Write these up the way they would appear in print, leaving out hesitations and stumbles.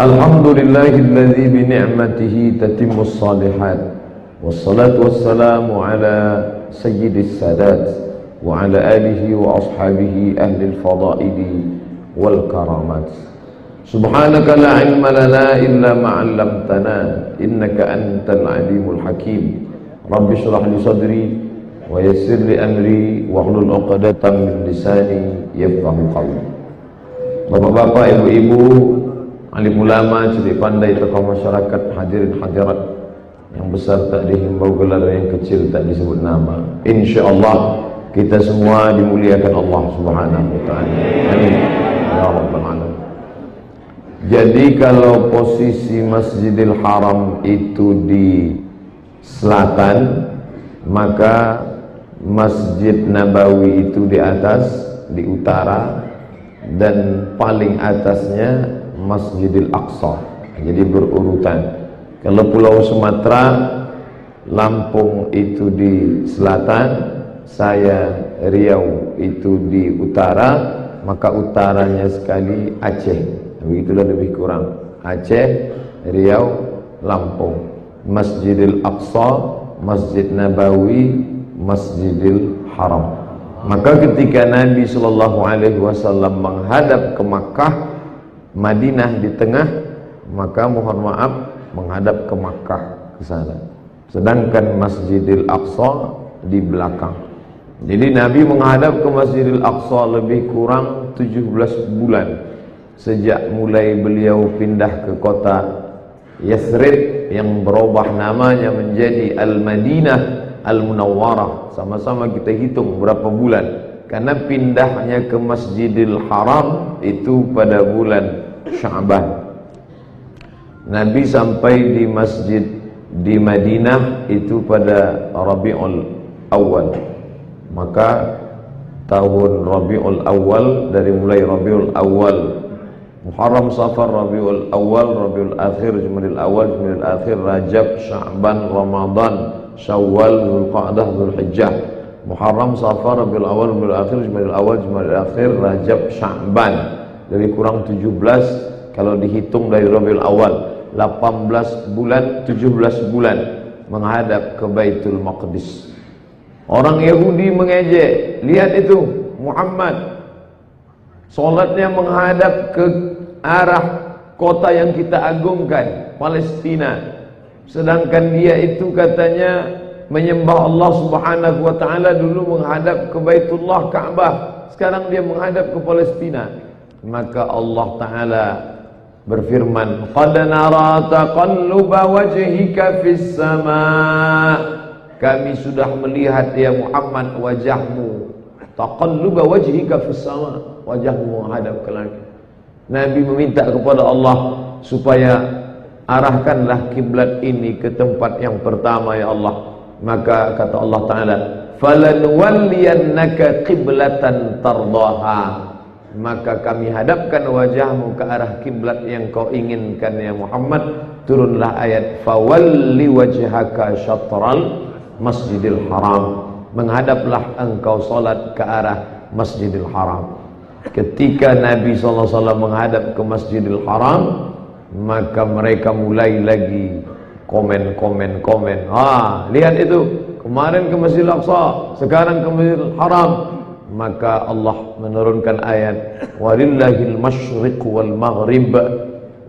Alhamdulillahilladzi bi ni'matihi tatimmus shalihat. Wassalatu wassalamu ala sayyidis sadat wa ala alihi wa ashabihi ahlil fadaili wal karamat. Subhanaka la ilma lana illa ma 'allamtana innaka antal alimul hakim. Rabbi shrah li sadri wa yassir li amri wahlul 'uqdatam min lisani yafqahu qawli. Bapak-bapak, ibu-ibu, alim ulama, ciri pandai, tokoh masyarakat, hadirin hadirat, yang besar tak dihimbau gelar, yang kecil tak disebut nama. InsyaAllah kita semua dimuliakan Allah Subhanahu wa ta'ala. Amin ya rabbal alamin. Jadi kalau posisi Masjidil Haram itu di selatan, maka Masjid Nabawi itu di atas, di utara, dan paling atasnya Masjidil Aqsa. Jadi berurutan. Kalau Pulau Sumatera, Lampung itu di selatan, saya Riau itu di utara, maka utaranya sekali Aceh. Begitulah lebih kurang. Aceh, Riau, Lampung. Masjidil Aqsa, Masjid Nabawi, Masjidil Haram. Maka ketika Nabi SAW menghadap ke Makkah, Madinah di tengah, maka mohon maaf menghadap ke Makkah ke sana. Sedangkan Masjidil Aqsa di belakang. Jadi Nabi menghadap ke Masjidil Aqsa lebih kurang 17 bulan sejak mulai beliau pindah ke kota Yathrib yang berubah namanya menjadi Al-Madinah Al-Munawwarah. Sama-sama kita hitung berapa bulan, karena pindahnya ke Masjidil Haram itu pada bulan Sya'ban. Nabi sampai di masjid di Madinah itu pada Rabiul Awal. Maka tahun Rabiul Awal, dari mulai Rabiul Awal, Muharram, Safar, Rabiul Awal, Rabiul Akhir, Jumadil Awal, Jumadil Akhir, Rajab, Sya'ban, Ramadan, Syawal, Dzulqa'dah, Dzulhijjah, Muharram, Safar, Rabiul Awal, Rabiul Akhir, Jumadil Awal, Jumadil Akhir, Rajab, Sya'ban. Dari kurang 17 kalau dihitung dari Rabiul Awal, 18 bulan, 17 bulan menghadap ke Baitul Maqdis. Orang Yahudi mengejek, lihat itu Muhammad solatnya menghadap ke arah kota yang kita agungkan, Palestina. Sedangkan dia itu katanya menyembah Allah Subhanahu wa ta'ala, dulu menghadap ke Baitullah Ka'bah, sekarang dia menghadap ke Palestina. Maka Allah Ta'ala berfirman, qad nara taqalluba wajhika fis sama', kami sudah melihat ya Muhammad wajahmu, taqalluba wajhika fis sama', wajahmu menghadap ke langit. Nabi meminta kepada Allah supaya arahkanlah kiblat ini ke tempat yang pertama ya Allah. Maka kata Allah Ta'ala, falanwalliyannaka qiblatan tardaha, maka kami hadapkan wajahmu ke arah kiblat yang kau inginkan ya Muhammad. Turunlah ayat, fawalli wajhaka syatral Masjidil Haram, menghadaplah engkau salat ke arah Masjidil Haram. Ketika Nabi SAW menghadap ke Masjidil Haram, maka mereka mulai lagi komen. Lihat itu, kemarin ke Masjidil Aqsa, sekarang ke Masjidil Haram. Maka Allah menurunkan ayat, walillahil masyriq wal maghrib.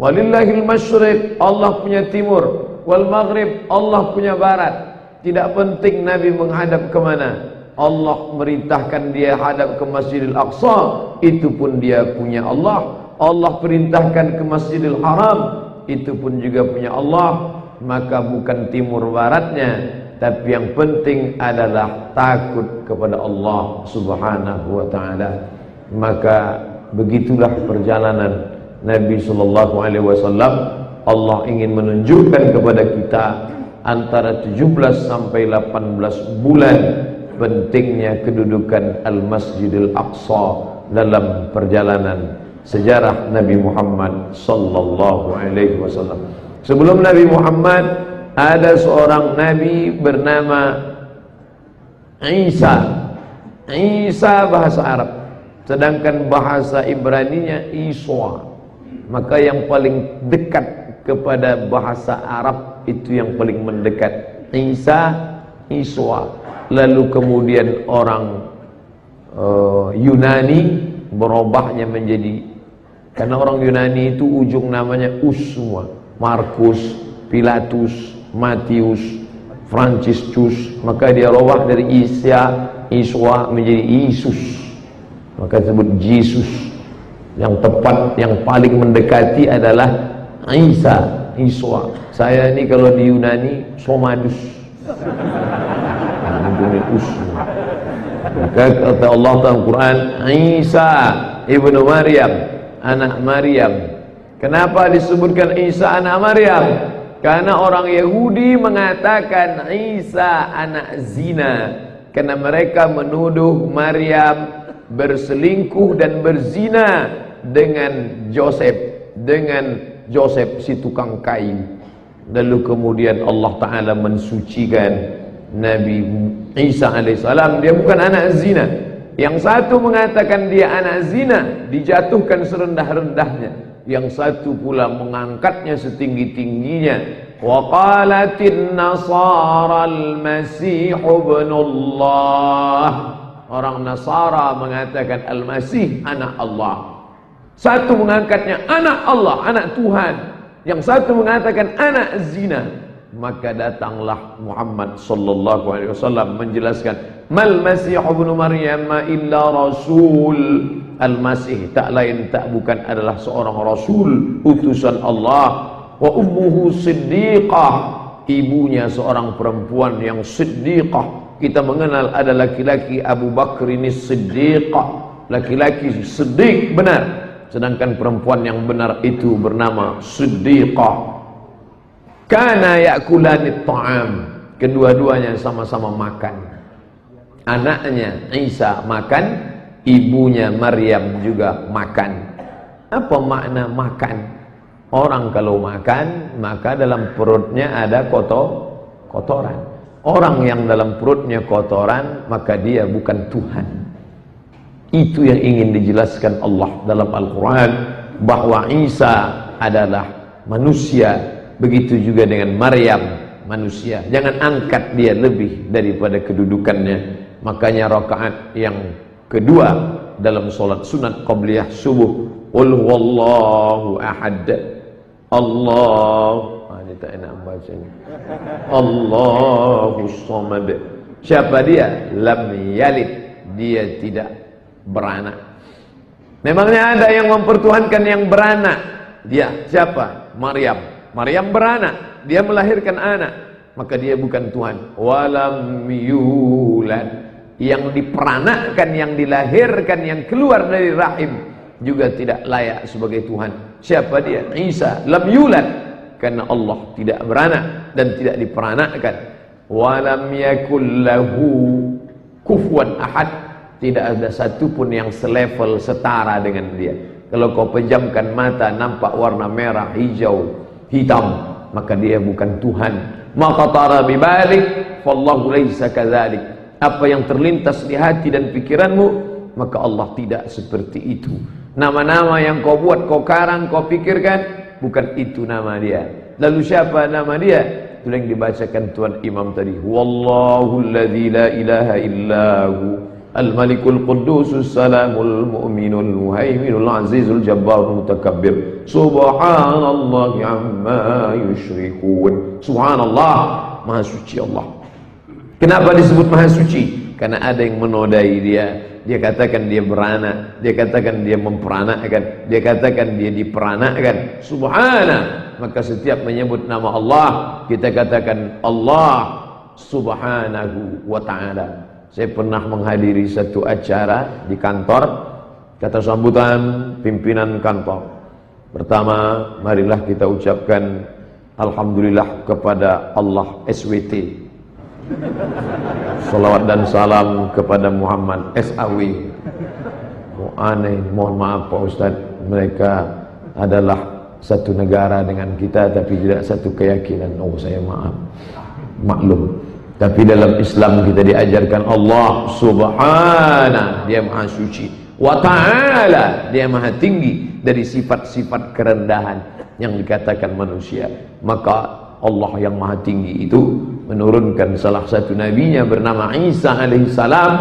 Walillahil masyriq, Allah punya timur, wal maghrib, Allah punya barat. Tidak penting Nabi menghadap kemana, Allah merintahkan dia hadap ke Masjidil Aqsa, itu pun dia punya Allah. Allah perintahkan ke Masjidil Haram, itu pun juga punya Allah. Maka bukan timur baratnya, tapi yang penting adalah takut kepada Allah Subhanahu wa ta'ala. Maka begitulah perjalanan Nabi SAW. Allah ingin menunjukkan kepada kita antara 17 sampai 18 bulan pentingnya kedudukan Al-Masjidil Aqsa dalam perjalanan sejarah Nabi Muhammad sallallahu alaihi wasallam. Sebelum Nabi Muhammad ada seorang nabi bernama Isa. Isa bahasa Arab, sedangkan bahasa Ibraninya Iswa. maka yang paling dekat kepada bahasa Arab itu yang paling mendekat. Isa, Iswa. Lalu kemudian orang Yunani berubahnya menjadi, karena orang Yunani itu ujung namanya us semua. Markus, Pilatus, Matius, Franciscus, maka dia rubah dari Isa, Iswa menjadi Yesus, maka disebut Yesus. Yang tepat, yang paling mendekati adalah Isa, Iswa. Saya ini kalau di Yunani Somadus, maka kata Allah dalam Quran, Isa ibnu Maryam, anak Maryam. Kenapa disebutkan Isa anak Maryam? Karena orang Yahudi mengatakan Isa anak zina, karena mereka menuduh Maryam berselingkuh dan berzina dengan Joseph si tukang kayu. Lalu kemudian Allah Ta'ala mensucikan Nabi Isa alaihissalam, dia bukan anak zina. Yang satu mengatakan dia anak zina, dijatuhkan serendah-rendahnya. Yang satu pula mengangkatnya setinggi-tingginya. Wa qalatin nasara al-masih ibnullah. Orang Nasara mengatakan Al-Masih anak Allah. Satu mengangkatnya anak Allah, anak Tuhan. Yang satu mengatakan anak zina. Maka datanglah Muhammad sallallahu alaihi wasallam menjelaskan, mal masih ibnu Maryam illa rasul. Al-Masih tak lain tak bukan adalah seorang rasul, utusan Allah. Wa ummuhu siddiqah, ibunya seorang perempuan yang siddiqah. Kita mengenal ada laki-laki Abu Bakr ini siddiqah, laki-laki siddiq benar, sedangkan perempuan yang benar itu bernama siddiqah. Kana ya'kulanit ta'am, kedua-duanya sama-sama makan. Anaknya Isa makan, ibunya Maryam juga makan. Apa makna makan? Orang kalau makan, maka dalam perutnya ada kotoran. Orang yang dalam perutnya kotoran, maka dia bukan Tuhan. Itu yang ingin dijelaskan Allah dalam Al-Quran, bahwa Isa adalah manusia. Begitu juga dengan Maryam, manusia. Jangan angkat dia lebih daripada kedudukannya. Makanya rakaat yang kedua dalam solat sunat qabliyah subuh, qul huwallahu ahad, ini tak enak bacanya, Allahus samad. Siapa dia? Lam yalid, dia tidak beranak. Memangnya ada yang mempertuhankan yang beranak? Dia siapa? Maryam beranak, dia melahirkan anak, maka dia bukan Tuhan. Walam yulad, yang diperanakkan, yang dilahirkan, yang keluar dari rahim juga tidak layak sebagai Tuhan. Siapa dia? Isa. Lam yulad, karena Allah tidak beranak dan tidak diperanakkan. Walam yakul lahu kufuwan ahad, tidak ada satupun yang selevel setara dengan dia. Kalau kau pejamkan mata nampak warna merah, hijau, hitam, maka dia bukan Tuhan. Maka tara bibalik fallahu laisa kadzalik, apa yang terlintas di hati dan pikiranmu, maka Allah tidak seperti itu. Nama-nama yang kau buat, kau karang, kau pikirkan, bukan itu nama dia. Lalu siapa nama dia? Itu yang dibacakan Tuan Imam tadi. Wallahu alladzi la ilaha illahu al-malikul qudusus salamul mu'minul muhaiminul azizul jabbarul mutakabbir. Subhanallahi amma yusyrikun. Subhanallah, maha suci Allah. Kenapa disebut maha suci? Karena ada yang menodai dia. Dia katakan dia beranak, dia katakan dia memperanakkan, dia katakan dia diperanakkan. Subhana, maka setiap menyebut nama Allah, kita katakan Allah subhanahu wa ta'ala. Saya pernah menghadiri satu acara di kantor, kata sambutan pimpinan kantor. Pertama, marilah kita ucapkan alhamdulillah kepada Allah SWT. Salawat dan salam kepada Muhammad SAW. Aneh, mohon maaf Pak Ustaz, mereka adalah satu negara dengan kita tapi tidak satu keyakinan. Oh, saya maklum. Tapi dalam Islam kita diajarkan Allah subhanahu, dia maha suci, wa ta'ala, dia maha tinggi. dari sifat-sifat kerendahan yang dikatakan manusia. Maka Allah yang maha tinggi itu menurunkan salah satu nabinya bernama Isa alaihissalam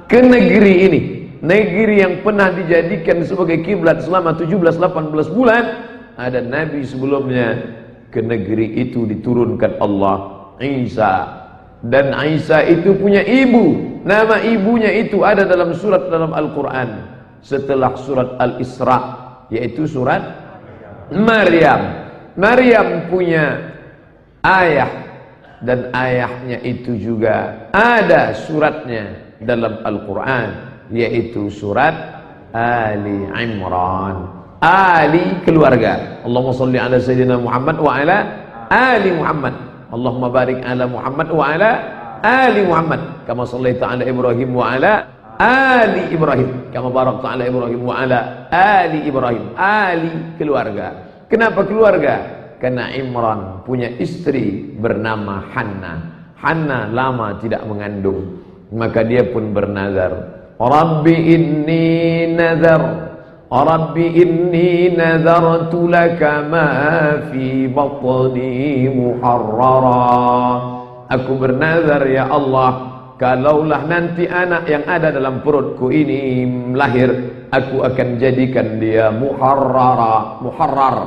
ke negeri ini, negeri yang pernah dijadikan sebagai kiblat selama 17-18 bulan. Ada nabi sebelumnya ke negeri itu diturunkan Allah Isa, dan Isa itu punya ibu, nama ibunya itu ada dalam surat dalam Al-Quran setelah surat Al-Isra, yaitu surat Maryam. Maryam punya ayah, dan ayahnya itu juga ada suratnya dalam Al-Quran, yaitu surat Ali Imran. Ali keluarga. Allahumma salli ala Sayyidina Muhammad wa ala Ali Muhammad. Allahumma barik ala Muhammad wa ala Ali Muhammad kama sallaita ala Ibrahim wa ala Ali Ibrahim kama barakta ala Ibrahim wa ala Ali Ibrahim. Ali keluarga. Kenapa keluarga? Karena Imran punya istri bernama Hanna. Hanna lama tidak mengandung, maka dia pun bernazar, Rabbi inni nazartu laka ma fi batni muharrara. Aku bernazar, ya Allah, kalaulah nanti anak yang ada dalam perutku ini lahir, aku akan jadikan dia muharrara. Muharrar,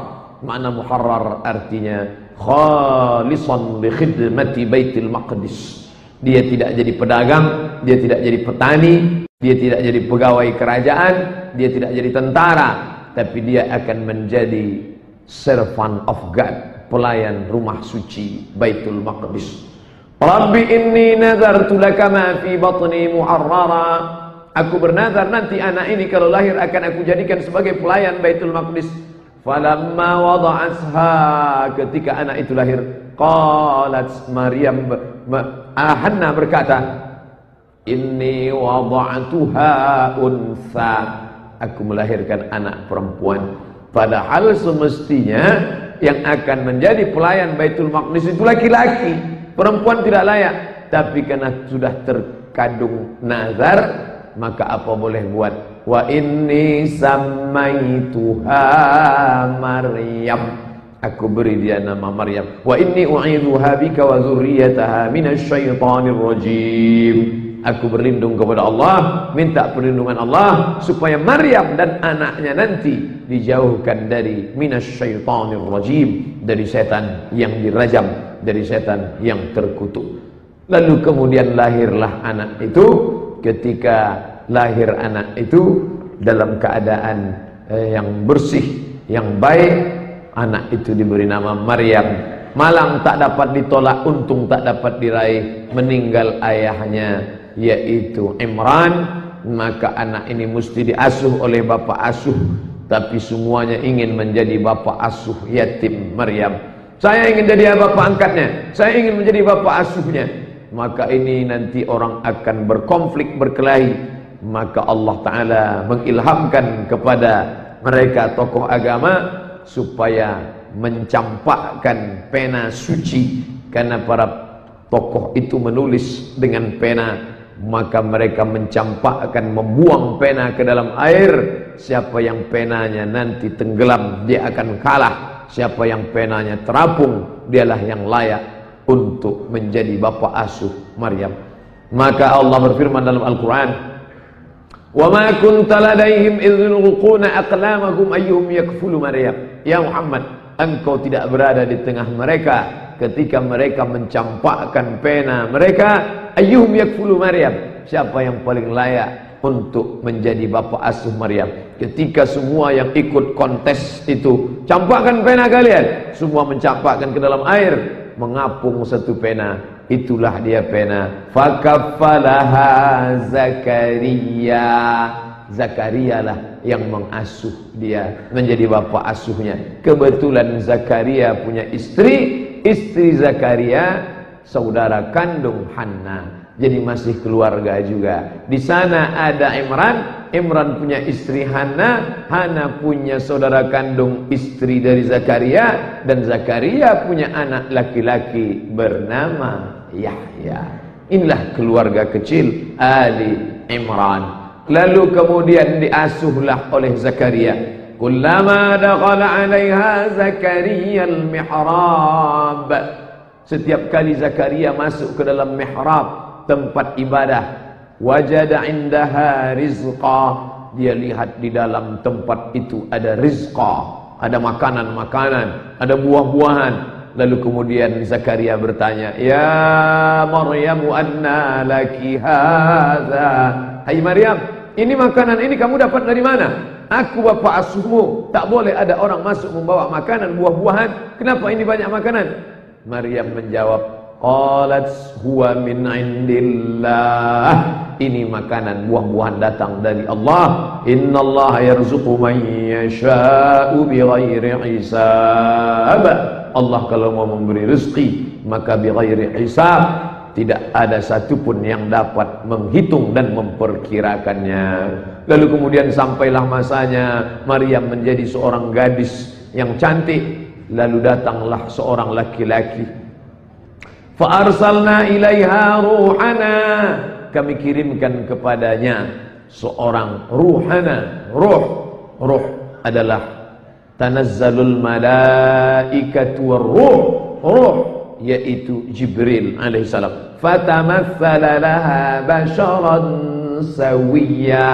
makna muharrar artinya khalisan li khidmati Baitul Maqdis. Dia tidak jadi pedagang, dia tidak jadi petani, dia tidak jadi pegawai kerajaan, dia tidak jadi tentara, tapi dia akan menjadi servant of God, pelayan rumah suci Baitul Maqdis. Rabbi inni nazartu laka ma fi batni muharrara. Aku bernazar nanti anak ini kalau lahir akan aku jadikan sebagai pelayan Baitul Maqdis. Falamma wada'atha, ketika anak itu lahir, qalat Maryam, Hanna berkata, inni wada'tuha unsa, aku melahirkan anak perempuan. Padahal semestinya yang akan menjadi pelayan Baitul Maqdis itu laki-laki, perempuan tidak layak. Tapi karena sudah terkandung nazar, maka apa boleh buat? Wa inni sammaituha Maryam, aku beri dia nama Maryam. Wa inni u'idzuha bika wa dzurriyyataha minasyaitonir rajim. Aku berlindung kepada Allah, minta perlindungan Allah supaya Maryam dan anaknya nanti dijauhkan dari minasyaitonir rajim, dari setan yang dirajam, dari setan yang terkutuk. Lalu kemudian lahirlah anak itu. Ketika lahir anak itu dalam keadaan yang bersih, yang baik, anak itu diberi nama Maryam. Malang tak dapat ditolak, untung tak dapat diraih. Meninggal ayahnya yaitu Imran, maka anak ini mesti diasuh oleh bapak asuh. Tapi semuanya ingin menjadi bapak asuh yatim Maryam. Saya ingin jadi bapak angkatnya, saya ingin menjadi bapak asuhnya. Maka ini nanti orang akan berkonflik, berkelahi. Maka Allah Ta'ala mengilhamkan kepada mereka tokoh agama supaya mencampakkan pena suci. Karena para tokoh itu menulis dengan pena, maka mereka mencampakkan, membuang pena ke dalam air. Siapa yang penanya nanti tenggelam, dia akan kalah. Siapa yang penanya terapung, dialah yang layak untuk menjadi bapak asuh Maryam. Maka Allah berfirman dalam Al-Quran, wa ma kunta ladaihim idh yulquna aqlamahum ayyuhum yakfulu Maryam. Ya Muhammad, engkau tidak berada di tengah mereka ketika mereka mencampakkan pena mereka, ayyuhum yakfulu Maryam, siapa yang paling layak untuk menjadi bapak asuh Maryam. Ketika semua yang ikut kontes itu, campakkan pena kalian, semua mencampakkan ke dalam air, mengapung satu pena, itulah dia pena. Fakaffalaha Zakaria. Zakaria lah yang mengasuh dia, menjadi bapak asuhnya. Kebetulan Zakaria punya istri Zakaria saudara kandung Hanna, jadi masih keluarga juga. Di sana ada Imran punya istri Hanna punya saudara kandung istri dari Zakaria, dan Zakaria punya anak laki-laki bernama Yahya. Inilah keluarga kecil Ali Imran. Lalu kemudian diasuhlah oleh Zakaria. kullama dakhala 'alaiha Zakaria al-mihrab, setiap kali Zakaria masuk ke dalam mihrab, tempat ibadah, wajada indaha rizqa, dia lihat di dalam tempat itu ada rizqa, ada makanan-makanan, ada buah-buahan. Lalu kemudian Zakaria bertanya, ya Maryam, anna laki hadza, hai Maryam, ini makanan ini kamu dapat dari mana? Aku bapak asuhmu, tak boleh ada orang masuk membawa makanan, buah-buahan. Kenapa ini banyak makanan? Maryam menjawab, qalat huwa min indillah, ini makanan buah-buahan datang dari Allah. Innallaha yarzuqu man yasha'u bighairi hisab. Allah kalau mau memberi rezeki maka bighairi hisab, tidak ada satupun yang dapat menghitung dan memperkirakannya. Lalu kemudian sampailah masanya Maryam menjadi seorang gadis yang cantik. Lalu datanglah seorang laki-laki, fa arsalna ilaiha ruhana, kami kirimkan kepadanya seorang ruhana. Ruh adalah tanazzalul malaikatu warruh, ruh yaitu Jibril alaihissalam. Fatamatsala laha basharan sawiyya,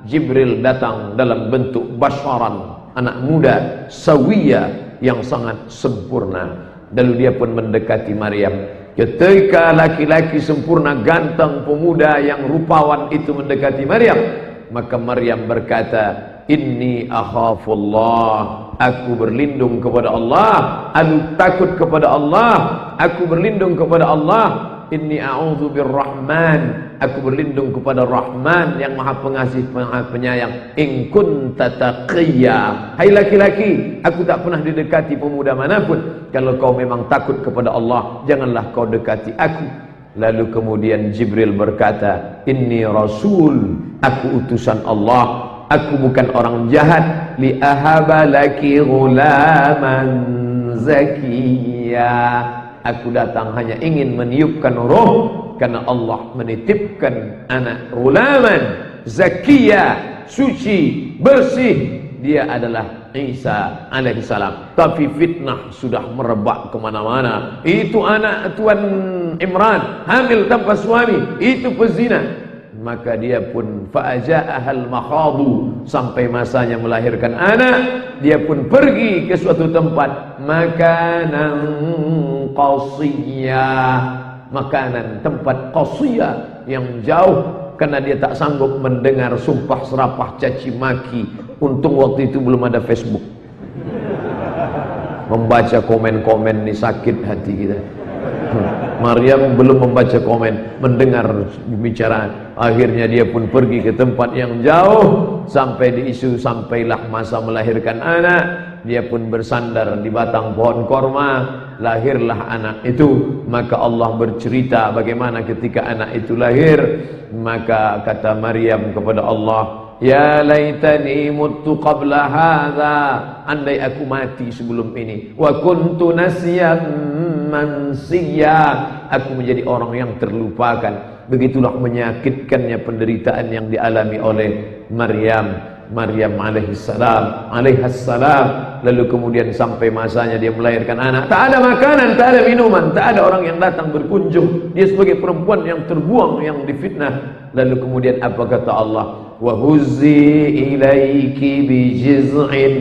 Jibril datang dalam bentuk basharan, anak muda, sawiyya, yang sangat sempurna. Lalu dia pun mendekati Maryam. Ketika laki-laki sempurna, ganteng, pemuda yang rupawan itu mendekati Maryam, maka Maryam berkata, inni akhafullah, aku berlindung kepada Allah, aku takut kepada Allah, aku berlindung kepada Allah. Inni a'udzu birrahman, aku berlindung kepada Rahman yang Maha Pengasih, Maha Penyayang. In kunta taqiyya, hai laki-laki, aku tak pernah didekati pemuda manapun. Kalau kau memang takut kepada Allah, janganlah kau dekati aku. Lalu kemudian Jibril berkata, inni rasul, aku utusan Allah, aku bukan orang jahat. Li ahaba laki ghulaman zakiyya, aku datang hanya ingin meniupkan roh, karena Allah menitipkan anak ghulaman zakiyya, suci, bersih. Dia adalah Isa alaihissalam. Tapi fitnah sudah merebak kemana-mana. Itu anak Tuan Imran, hamil tanpa suami, itu pezina. Maka dia pun fa'aja'ahal makhadu, sampai masanya melahirkan anak, dia pun pergi ke suatu tempat, makanan qasiyah, makanan tempat qasiyah yang jauh, karena dia tak sanggup mendengar sumpah serapah caci maki. Untung waktu itu belum ada Facebook. Membaca komen-komen ini sakit hati kita. Maryam belum membaca komen, mendengar pembicaraan. Akhirnya dia pun pergi ke tempat yang jauh. Sampai di isu, sampailah masa melahirkan anak. Dia pun bersandar di batang pohon korma. Lahirlah anak itu. Maka Allah bercerita bagaimana ketika anak itu lahir. Maka kata Maryam kepada Allah, ya laitani muttu qabla hadza, andai aku mati sebelum ini. Wa kuntu nasyan mansiya, aku menjadi orang yang terlupakan. Begitulah menyakitkannya penderitaan yang dialami oleh Maryam alaihissalam. Lalu kemudian sampai masanya dia melahirkan anak, tak ada makanan, tak ada minuman, tak ada orang yang datang berkunjung. Dia sebagai perempuan yang terbuang, yang difitnah. Lalu kemudian apa kata Allah? Wa huzzi ilaiki bi jiz'in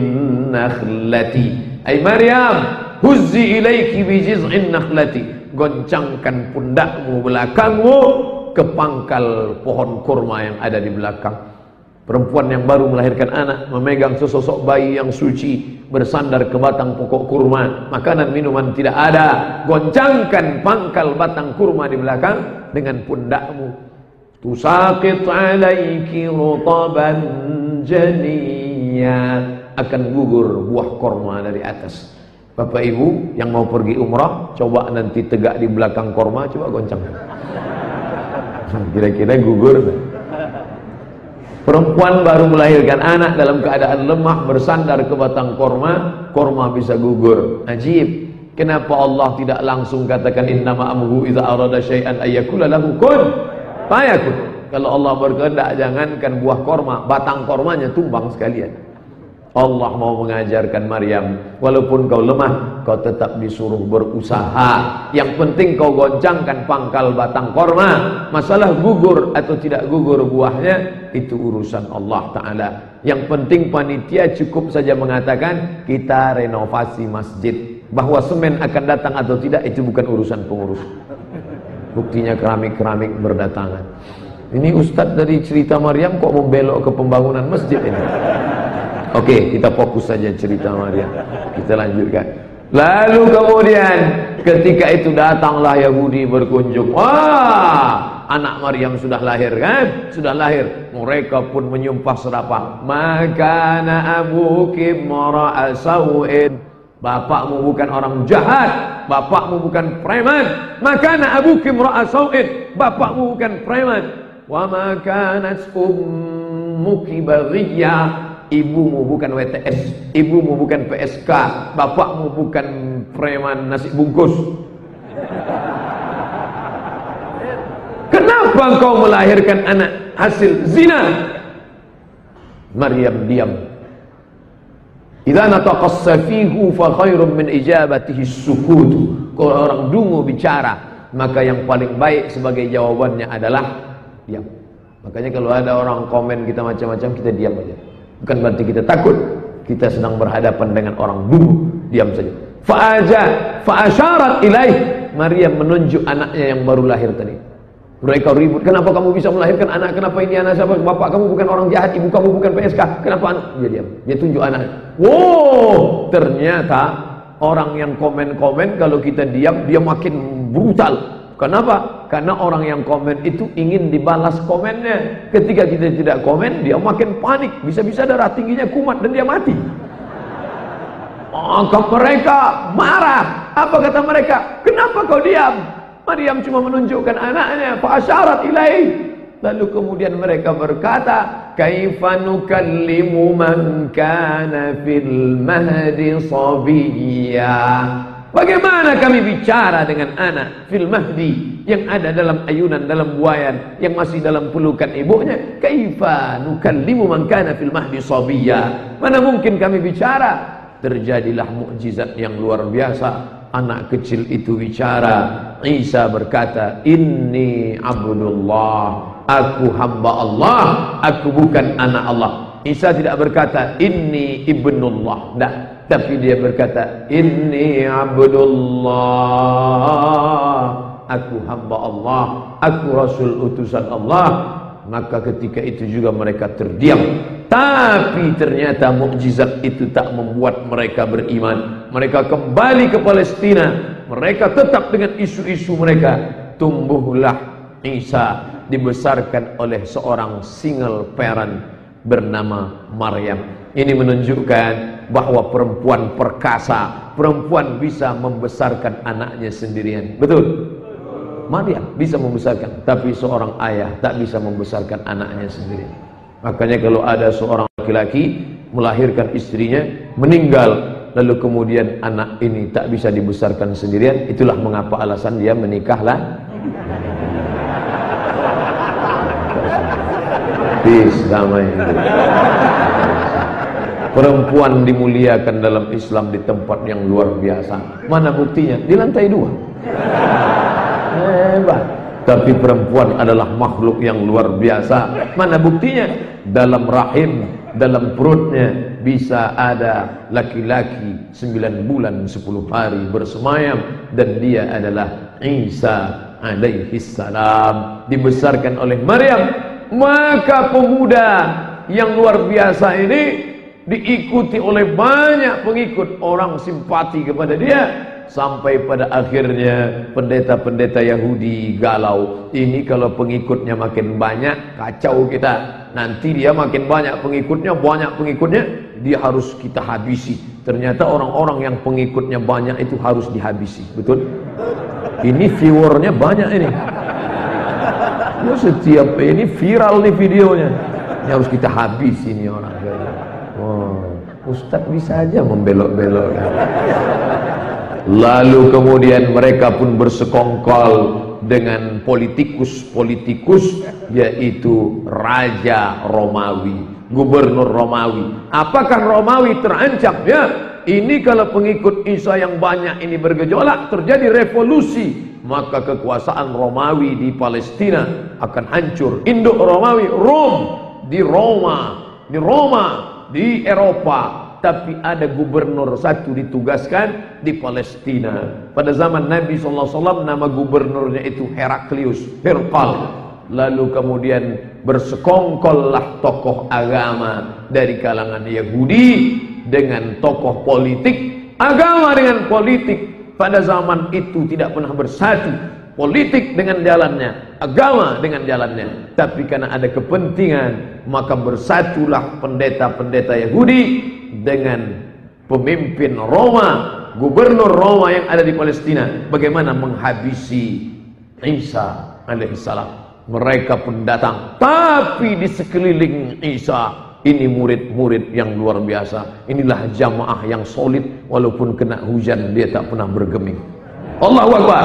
nakhlati, ay Maryam, huzzi ilaiki bi jiz'in nakhlati, goncangkan pundakmu, belakangmu ke pangkal pohon kurma yang ada di belakang. Perempuan yang baru melahirkan anak memegang sesosok bayi yang suci, bersandar ke batang pokok kurma, makanan minuman tidak ada, goncangkan pangkal batang kurma di belakang dengan pundakmu. Tusaqit alaiki rutaban janiyya, akan gugur buah kurma dari atas. Bapak Ibu yang mau pergi umrah, coba nanti tegak di belakang kurma, coba goncang. Kira-kira gugur. Perempuan baru melahirkan anak dalam keadaan lemah, bersandar ke batang korma, korma bisa gugur. Ajib, kenapa Allah tidak langsung katakan innama amruhu idza arada syai'an ayyakula lahu kun fayakun. Kalau Allah berkehendak, jangankan buah korma, batang kormanya tumbang sekalian. Allah mau mengajarkan Maryam, walaupun kau lemah, kau tetap disuruh berusaha. Yang penting kau goncangkan pangkal batang korma. Masalah gugur atau tidak gugur buahnya, itu urusan Allah Ta'ala. Yang penting panitia cukup saja mengatakan kita renovasi masjid. Bahwa semen akan datang atau tidak, itu bukan urusan pengurus. Buktinya keramik-keramik berdatangan. Ini Ustadz dari cerita Maryam kok membelok ke pembangunan masjid ini? Oke, kita fokus saja cerita Maryam. Kita lanjutkan. Lalu kemudian ketika itu datanglah Yahudi berkunjung. Wah, anak Maryam sudah lahir kan? Sudah lahir. Mereka pun menyumpah serapah. Makana abuki mara'a sawin. Bapakmu bukan orang jahat, bapakmu bukan preman. Makana abuki mara'a sawin. Bapakmu bukan preman. Wa ma kanat ummuki baghiyya. Ibumu bukan WTS, ibumu bukan PSK, bapakmu bukan preman nasi bungkus. Kenapa engkau melahirkan anak hasil zina? Maryam diam. Idza nataqas safihu fa khairun min ijabatihi sukut. Kalau orang dungu bicara, maka yang paling baik sebagai jawabannya adalah diam. Makanya kalau ada orang komen kita macam-macam, kita diam aja. Bukan berarti kita takut, kita sedang berhadapan dengan orang dungu, diam saja. Fa'asyarat ilaih. Maryam menunjuk anaknya yang baru lahir tadi. Mereka ribut, kenapa kamu bisa melahirkan anak? Kenapa ini anak siapa? Bapak kamu bukan orang jahat, ibu kamu bukan PSK. Kenapa anak? Dia diam, dia tunjuk anaknya. Wow, ternyata orang yang komen-komen kalau kita diam, dia makin brutal. Kenapa? Karena orang yang komen itu ingin dibalas komennya. Ketika kita tidak komen, dia makin panik. Bisa-bisa darah tingginya kumat dan dia mati. Maka mereka marah. Apa kata mereka? Kenapa kau diam? Maryam cuma menunjukkan anaknya. Fa'asyarat ilaih. Lalu kemudian mereka berkata, kaifa nukallimu man kana fil mahdi sabiyya. Bagaimana kami bicara dengan anak fil mahdi yang ada dalam ayunan, dalam buayan, yang masih dalam pelukan ibunya? Kaifa nukallimu man kana fil mahdi sabiyya. Mana mungkin kami bicara? Terjadilah mukjizat yang luar biasa. Anak kecil itu bicara. Isa berkata, inni abdullah, aku hamba Allah, aku bukan anak Allah. Isa tidak berkata inni ibnullah, tidak. Tapi dia berkata, inni abdullah, aku hamba Allah, aku rasul utusan Allah. Maka ketika itu juga mereka terdiam. Tapi ternyata mukjizat itu tak membuat mereka beriman. Mereka kembali ke Palestina. Mereka tetap dengan isu-isu mereka. Tumbuhlah Isa, dibesarkan oleh seorang single parent bernama Maryam. Ini menunjukkan bahwa perempuan perkasa, perempuan bisa membesarkan anaknya sendirian. Betul? Maryam bisa membesarkan, tapi seorang ayah tak bisa membesarkan anaknya sendirian. Makanya kalau ada seorang laki-laki melahirkan istrinya, meninggal, lalu kemudian anak ini tak bisa dibesarkan sendirian, itulah mengapa alasan dia menikahlah. Peace, damai. Perempuan dimuliakan dalam Islam di tempat yang luar biasa. Mana buktinya? Di lantai 2. Hebat. Tapi perempuan adalah makhluk yang luar biasa. Mana buktinya? Dalam rahim, dalam perutnya bisa ada laki-laki 9 bulan 10 hari bersemayam, dan dia adalah Isa alaihi salam, dibesarkan oleh Maryam. Maka pemuda yang luar biasa ini diikuti oleh banyak pengikut, orang simpati kepada dia. Sampai pada akhirnya pendeta-pendeta Yahudi galau. Ini kalau pengikutnya makin banyak, kacau kita. Nanti dia makin banyak pengikutnya, dia harus kita habisi. Ternyata orang-orang yang pengikutnya banyak itu harus dihabisi. Betul? Ini viewernya banyak ini. Ya, setiap ini viral nih videonya. Ini harus kita habisi ini orang. Oh, Ustadz bisa aja membelok-belokkan. Lalu kemudian mereka pun bersekongkol dengan politikus-politikus, yaitu Raja Romawi. gubernur Romawi. Apakah Romawi terancam? Ya, ini kalau pengikut Isa yang banyak ini bergejolak, terjadi revolusi, maka kekuasaan Romawi di Palestina akan hancur. Induk Romawi, di Roma, di Eropa. Tapi ada gubernur satu ditugaskan di Palestina. Pada zaman Nabi SAW nama gubernurnya itu Heraklius, Herkal. Lalu kemudian bersekongkollah tokoh agama dari kalangan Yahudi dengan tokoh politik. Agama dengan politik pada zaman itu tidak pernah bersatu. Politik dengan jalannya, agama dengan jalannya. Tapi karena ada kepentingan, maka bersatulah pendeta-pendeta Yahudi dengan pemimpin Roma, gubernur Roma yang ada di Palestina. Bagaimana menghabisi Isa alaihissalam. Mereka pun datang, tapi di sekeliling Isa ini murid-murid yang luar biasa. Inilah jamaah yang solid, walaupun kena hujan dia tak pernah bergeming. Allahu Akbar.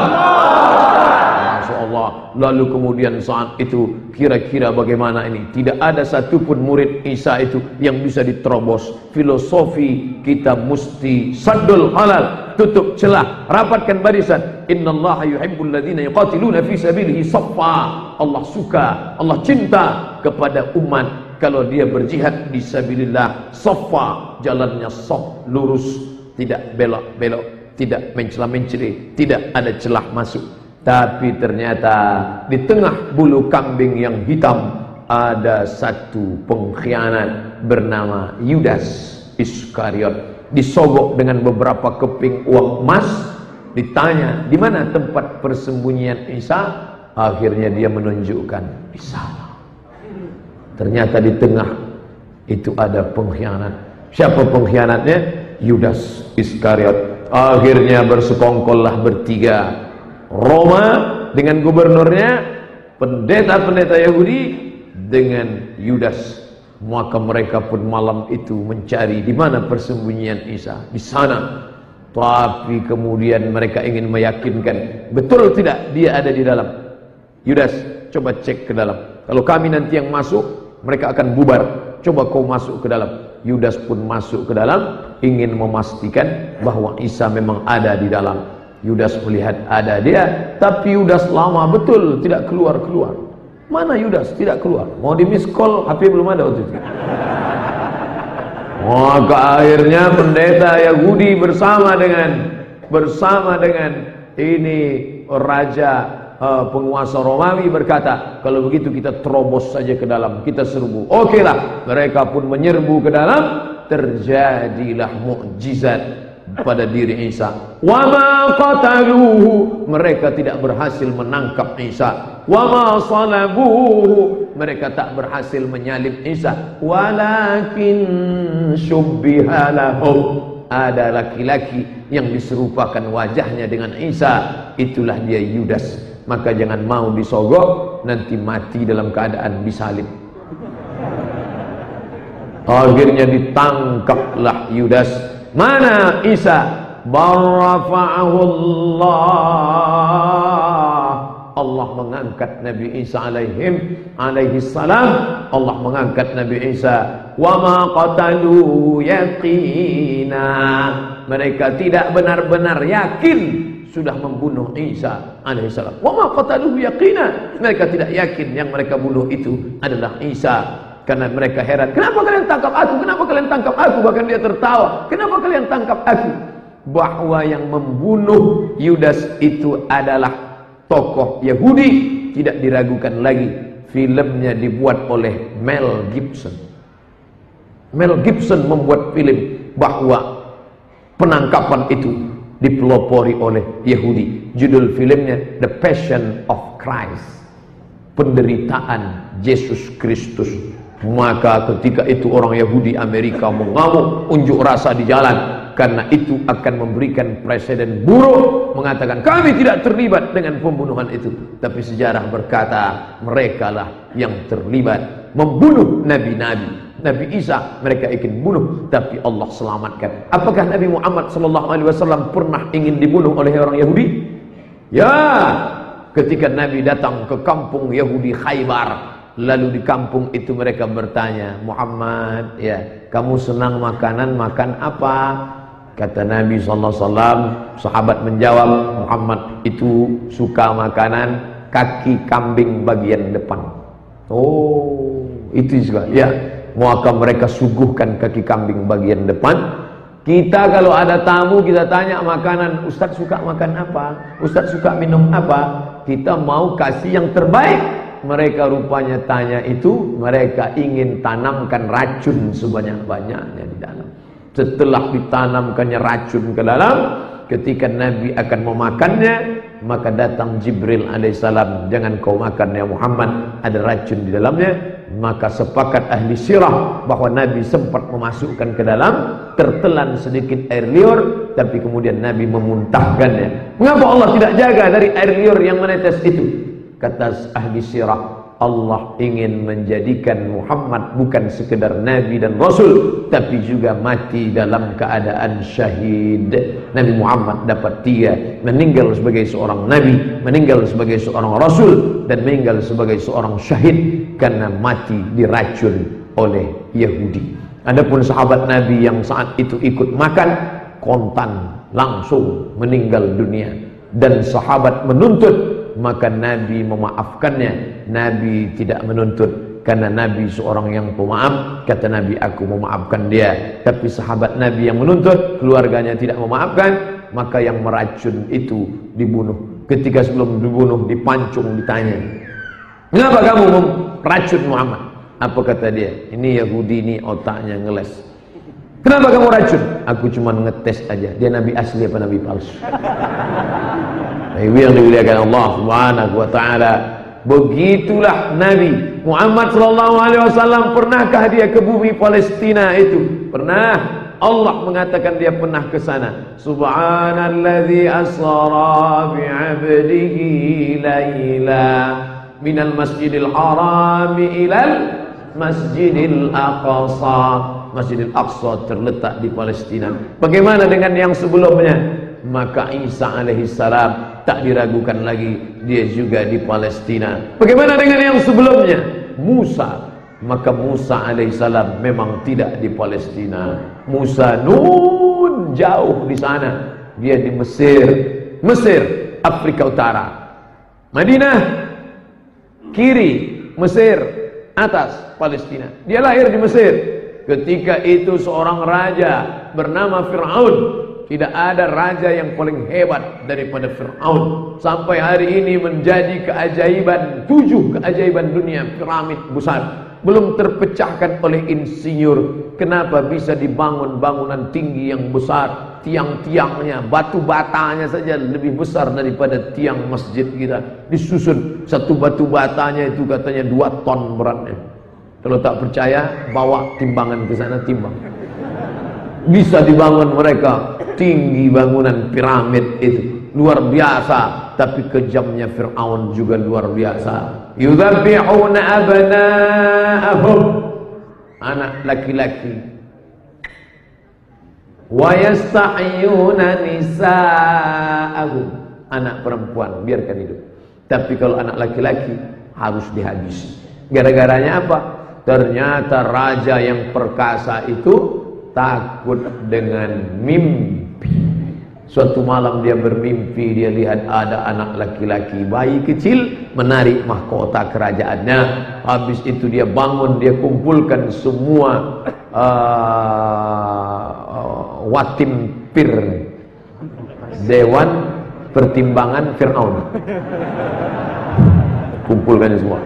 Masya Allah. Lalu kemudian saat itu kira-kira bagaimana ini? Tidak ada satupun murid Isa itu yang bisa diterobos. Filosofi kita mesti saddul halal, tutup celah, rapatkan barisan. Innallaha yuhibbul ladzina yuqatiluna fi sabilihi shaffa. Allah suka, Allah cinta kepada umat kalau dia berjihad di sabilillah shaffa, jalannya shaf, lurus, tidak belok-belok, tidak mencela-menceli, tidak ada celah masuk. Tapi ternyata di tengah bulu kambing yang hitam ada satu pengkhianat bernama Yudas Iskariot. Disogok dengan beberapa keping uang emas. Ditanya, di mana tempat persembunyian Isa? Akhirnya dia menunjukkan di sana. Ternyata di tengah itu ada pengkhianat. Siapa pengkhianatnya? Yudas Iskariot. Akhirnya bersekongkollah bertiga, Roma dengan gubernurnya, pendeta-pendeta Yahudi dengan Yudas. Maka mereka pun malam itu mencari di mana persembunyian Isa. Di sana. Tapi kemudian mereka ingin meyakinkan, betul tidak dia ada di dalam. Yudas, coba cek ke dalam. Kalau kami nanti yang masuk, mereka akan bubar. Coba kau masuk ke dalam. Yudas pun masuk ke dalam, ingin memastikan bahwa Isa memang ada di dalam. Yudas melihat ada dia, tapi Yudas lama betul tidak keluar-keluar. Mana Yudas? Tidak keluar. Mau di miss call, HP belum ada waktu itu. Maka akhirnya pendeta Yahudi bersama dengan ini raja penguasa Romawi berkata, kalau begitu kita terobos saja ke dalam, kita serbu. Oke lah, mereka pun menyerbu ke dalam. Terjadilah mukjizat pada diri Isa. Wa ma qataluhu, mereka tidak berhasil menangkap Isa. Wa ma salabuhu, mereka tak berhasil menyalib Isa. Walakin syubbiha lahum, ada laki-laki yang diserupakan wajahnya dengan Isa, itulah dia Yudas. Maka jangan mau disogok, nanti mati dalam keadaan disalib. Akhirnya ditangkaplah Yudas. Mana Isa? Barrafa'ahullah. Allah mengangkat Nabi Isa alaihi salam. Allah mengangkat Nabi Isa. Wa ma qatalu yaqina, mereka tidak benar-benar yakin sudah membunuh Isa alaihissalam. Wa ma qataluhu yaqina, mereka tidak yakin yang mereka bunuh itu adalah Isa. Karena mereka heran, kenapa kalian tangkap aku? Kenapa kalian tangkap aku? Bahkan dia tertawa, kenapa kalian tangkap aku? Bahwa yang membunuh Yudas itu adalah tokoh Yahudi, tidak diragukan lagi. Filmnya dibuat oleh Mel Gibson. Mel Gibson membuat film bahwa penangkapan itu dipelopori oleh Yahudi. Judul filmnya The Passion of Christ, penderitaan Yesus Kristus. Maka ketika itu orang Yahudi Amerika mengamuk, unjuk rasa di jalan, karena itu akan memberikan presiden buruk, mengatakan kami tidak terlibat dengan pembunuhan itu. Tapi sejarah berkata mereka lah yang terlibat membunuh nabi-nabi. Nabi Isa mereka ingin bunuh, tapi Allah selamatkan. Apakah Nabi Muhammad SAW pernah ingin dibunuh oleh orang Yahudi? Ya, ketika Nabi datang ke kampung Yahudi Khaybar, Lalu di kampung itu mereka bertanya, Muhammad, ya, kamu senang makanan, makan apa? Kata Nabi SAW, sahabat menjawab, Muhammad itu suka makanan kaki kambing bagian depan. Oh, itu juga. Ya, maka mereka suguhkan kaki kambing bagian depan. Kita kalau ada tamu, kita tanya makanan, Ustadz suka makan apa? Ustadz suka minum apa? Kita mau kasih yang terbaik. Mereka rupanya tanya itu, mereka ingin tanamkan racun sebanyak-banyaknya di dalam. Setelah ditanamkannya racun ke dalam, ketika Nabi akan memakannya, maka datang Jibril alaihissalam, jangan kau makan ya Muhammad, ada racun di dalamnya. Maka sepakat ahli sirah bahwa Nabi sempat memasukkan ke dalam, tertelan sedikit air liur, tapi kemudian Nabi memuntahkannya. Mengapa Allah tidak jaga dari air liur yang menetes itu? Kata ahli sirah, Allah ingin menjadikan Muhammad bukan sekedar Nabi dan Rasul, tapi juga mati dalam keadaan syahid. Nabi Muhammad dapat 3, meninggal sebagai seorang Nabi, meninggal sebagai seorang Rasul, dan meninggal sebagai seorang syahid karena mati diracun oleh Yahudi. Adapun sahabat Nabi yang saat itu ikut makan, kontan langsung meninggal dunia. Dan sahabat menuntut, maka Nabi memaafkannya. Nabi tidak menuntut karena Nabi seorang yang pemaaf. Kata Nabi, aku memaafkan dia. Tapi sahabat Nabi yang menuntut, keluarganya tidak memaafkan, maka yang meracun itu dibunuh. Ketika sebelum dibunuh dipancung, ditanya, kenapa kamu meracun Muhammad? Apa kata dia? Ini Yahudi, ini otaknya ngeles. Kenapa kamu racun? Aku cuma ngetes aja, dia Nabi asli apa Nabi palsu. Ibu yang dimuliakan Allah Subhanahu wa taala, begitulah Nabi Muhammad sallallahu alaihi wasallam. Pernahkah dia ke bumi Palestina itu? Pernah. Allah mengatakan dia pernah ke sana. Subhanalladzi asra bi 'abdihi laila minal masjidil haram ilal masjidil aqsa. Masjidil Aqsa terletak di Palestina. Bagaimana dengan yang sebelumnya? Maka Isa alaihissalam tak diragukan lagi, dia juga di Palestina. Bagaimana dengan yang sebelumnya? Musa. Maka Musa alaihissalam memang tidak di Palestina. Musa nun jauh di sana. Dia di Mesir. Mesir, Afrika Utara. Madinah kiri, Mesir atas, Palestina. Dia lahir di Mesir. Ketika itu seorang raja bernama Fir'aun. Tidak ada raja yang paling hebat daripada Fir'aun. Sampai hari ini menjadi keajaiban, 7 keajaiban dunia, piramid besar. Belum terpecahkan oleh insinyur. Kenapa bisa dibangun bangunan tinggi yang besar? Tiang-tiangnya, batu batanya saja lebih besar daripada tiang masjid kita. Disusun, satu batu batanya itu katanya 2 ton beratnya. Kalau tak percaya, bawa timbangan ke sana, timbang. Bisa dibangun mereka, tinggi bangunan piramid itu, luar biasa. Tapi kejamnya Fir'aun juga luar biasa. Yudzabbihuna abna'ahum, anak laki-laki, wa yastahyuna nisa'ahum, anak perempuan biarkan hidup. Tapi kalau anak laki-laki harus dihabisi. Gara-garanya apa? Ternyata raja yang perkasa itu takut dengan mimpi. Suatu malam dia bermimpi, dia lihat ada anak laki-laki, bayi kecil menarik mahkota kerajaannya. Habis itu dia bangun, dia kumpulkan semua watim pir, dewan pertimbangan Fir'aun. Kumpulkan semua.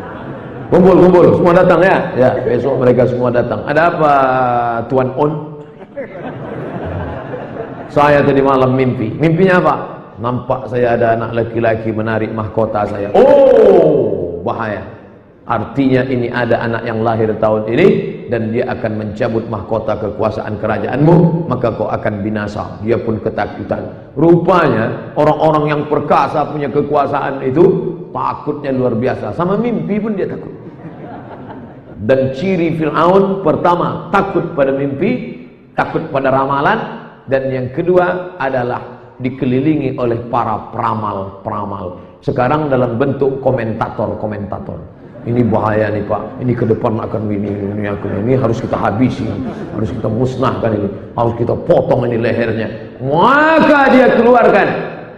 Kumpul, semua datang ya. Ya, besok mereka semua datang. Ada apa Tuan On? Saya tadi malam mimpi. Mimpinya apa? Nampak saya ada anak laki-laki menarik mahkota saya. Oh, bahaya. Artinya ini ada anak yang lahir tahun ini dan dia akan mencabut mahkota kekuasaan kerajaanmu, maka kau akan binasa. Dia pun ketakutan. Rupanya orang-orang yang perkasa punya kekuasaan itu takutnya luar biasa. Sama mimpi pun dia takut. Dan ciri Fir'aun pertama, takut pada mimpi, takut pada ramalan. Dan yang kedua adalah dikelilingi oleh para peramal-peramal. Sekarang dalam bentuk komentator-komentator. Ini bahaya nih Pak, ini ke depan akan ini harus kita habisi, harus kita musnahkan ini, harus kita potong ini lehernya. Maka dia keluarkan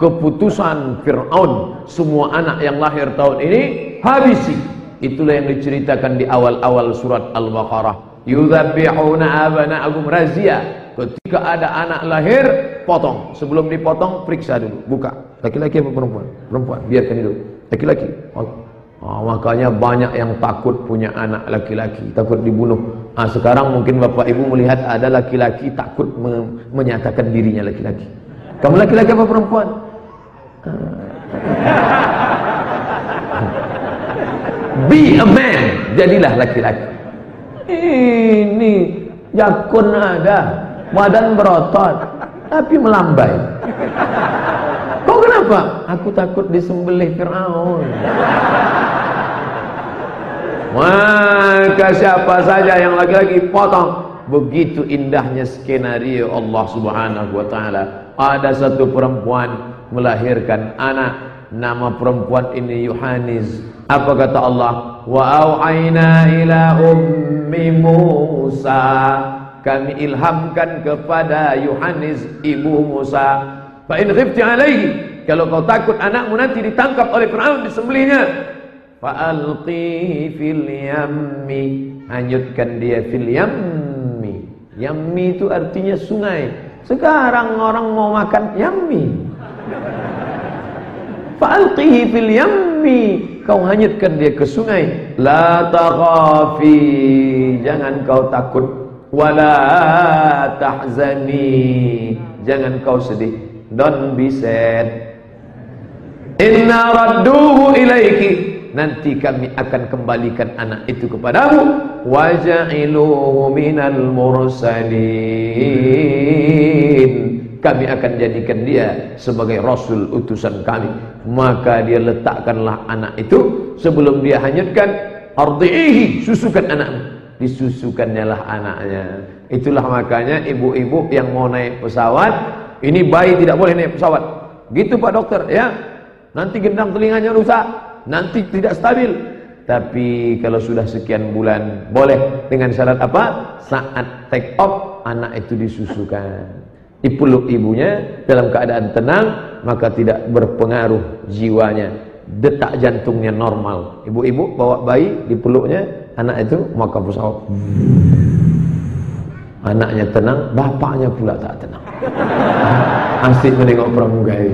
keputusan Fir'aun, semua anak yang lahir tahun ini habisi. Itulah yang diceritakan di awal-awal surat Al-Baqarah. Yudzabbihuna abna'ahum, razia. Ketika ada anak lahir, potong. Sebelum dipotong, periksa dulu, buka. Laki-laki apa perempuan? Perempuan, biarkan itu. Laki-laki. Makanya banyak yang takut punya anak laki-laki, takut dibunuh. Sekarang mungkin bapak ibu melihat ada laki-laki takut menyatakan dirinya laki-laki. Kamu laki-laki apa perempuan? Be a man, jadilah laki-laki. Ini jakun ada, badan berotot, tapi melambai. Kau kenapa? Aku takut disembelih Fir'aun. Maka siapa saja yang laki-laki potong. Begitu indahnya skenario Allah Subhanahu wa ta'ala. Ada satu perempuan melahirkan anak, nama perempuan ini Yuhanis. Apa kata Allah? Wa au'ayna ila ummi Musa, kami ilhamkan kepada Yuhanis ibu Musa, fa in khifti alaihi, kalau kau takut anakmu nanti ditangkap oleh Fir'aun, disembelihnya, fa alqi fil yammi, hanyutkan dia fil yammi. Yammi itu artinya sungai. Sekarang orang mau makan yammi. Fa alqihi fil yammi, kau hanyutkan dia ke sungai. La takhafi, jangan kau takut. Wala tahzani, jangan kau sedih. Don't be sad. Inna radduhu ilaiki, nanti kami akan kembalikan anak itu kepadamu. Waja'iluhu minal mursalin, kami akan jadikan dia sebagai rasul utusan kami. Maka dia letakkanlah anak itu, sebelum dia hanyutkan, ardi'ihi, susukan anakmu. Disusukannya lah anaknya. Itulah makanya ibu-ibu yang mau naik pesawat, ini bayi tidak boleh naik pesawat. Gitu Pak Dokter ya. Nanti gendang telinganya rusak, nanti tidak stabil. Tapi kalau sudah sekian bulan boleh, dengan syarat apa? Saat take off anak itu disusukan, dipeluk ibunya dalam keadaan tenang, maka tidak berpengaruh jiwanya, detak jantungnya normal. Ibu-ibu bawa bayi dipeluknya anak itu, maka pesawat anaknya tenang, bapaknya pula tak tenang. Asik menengok pramugari.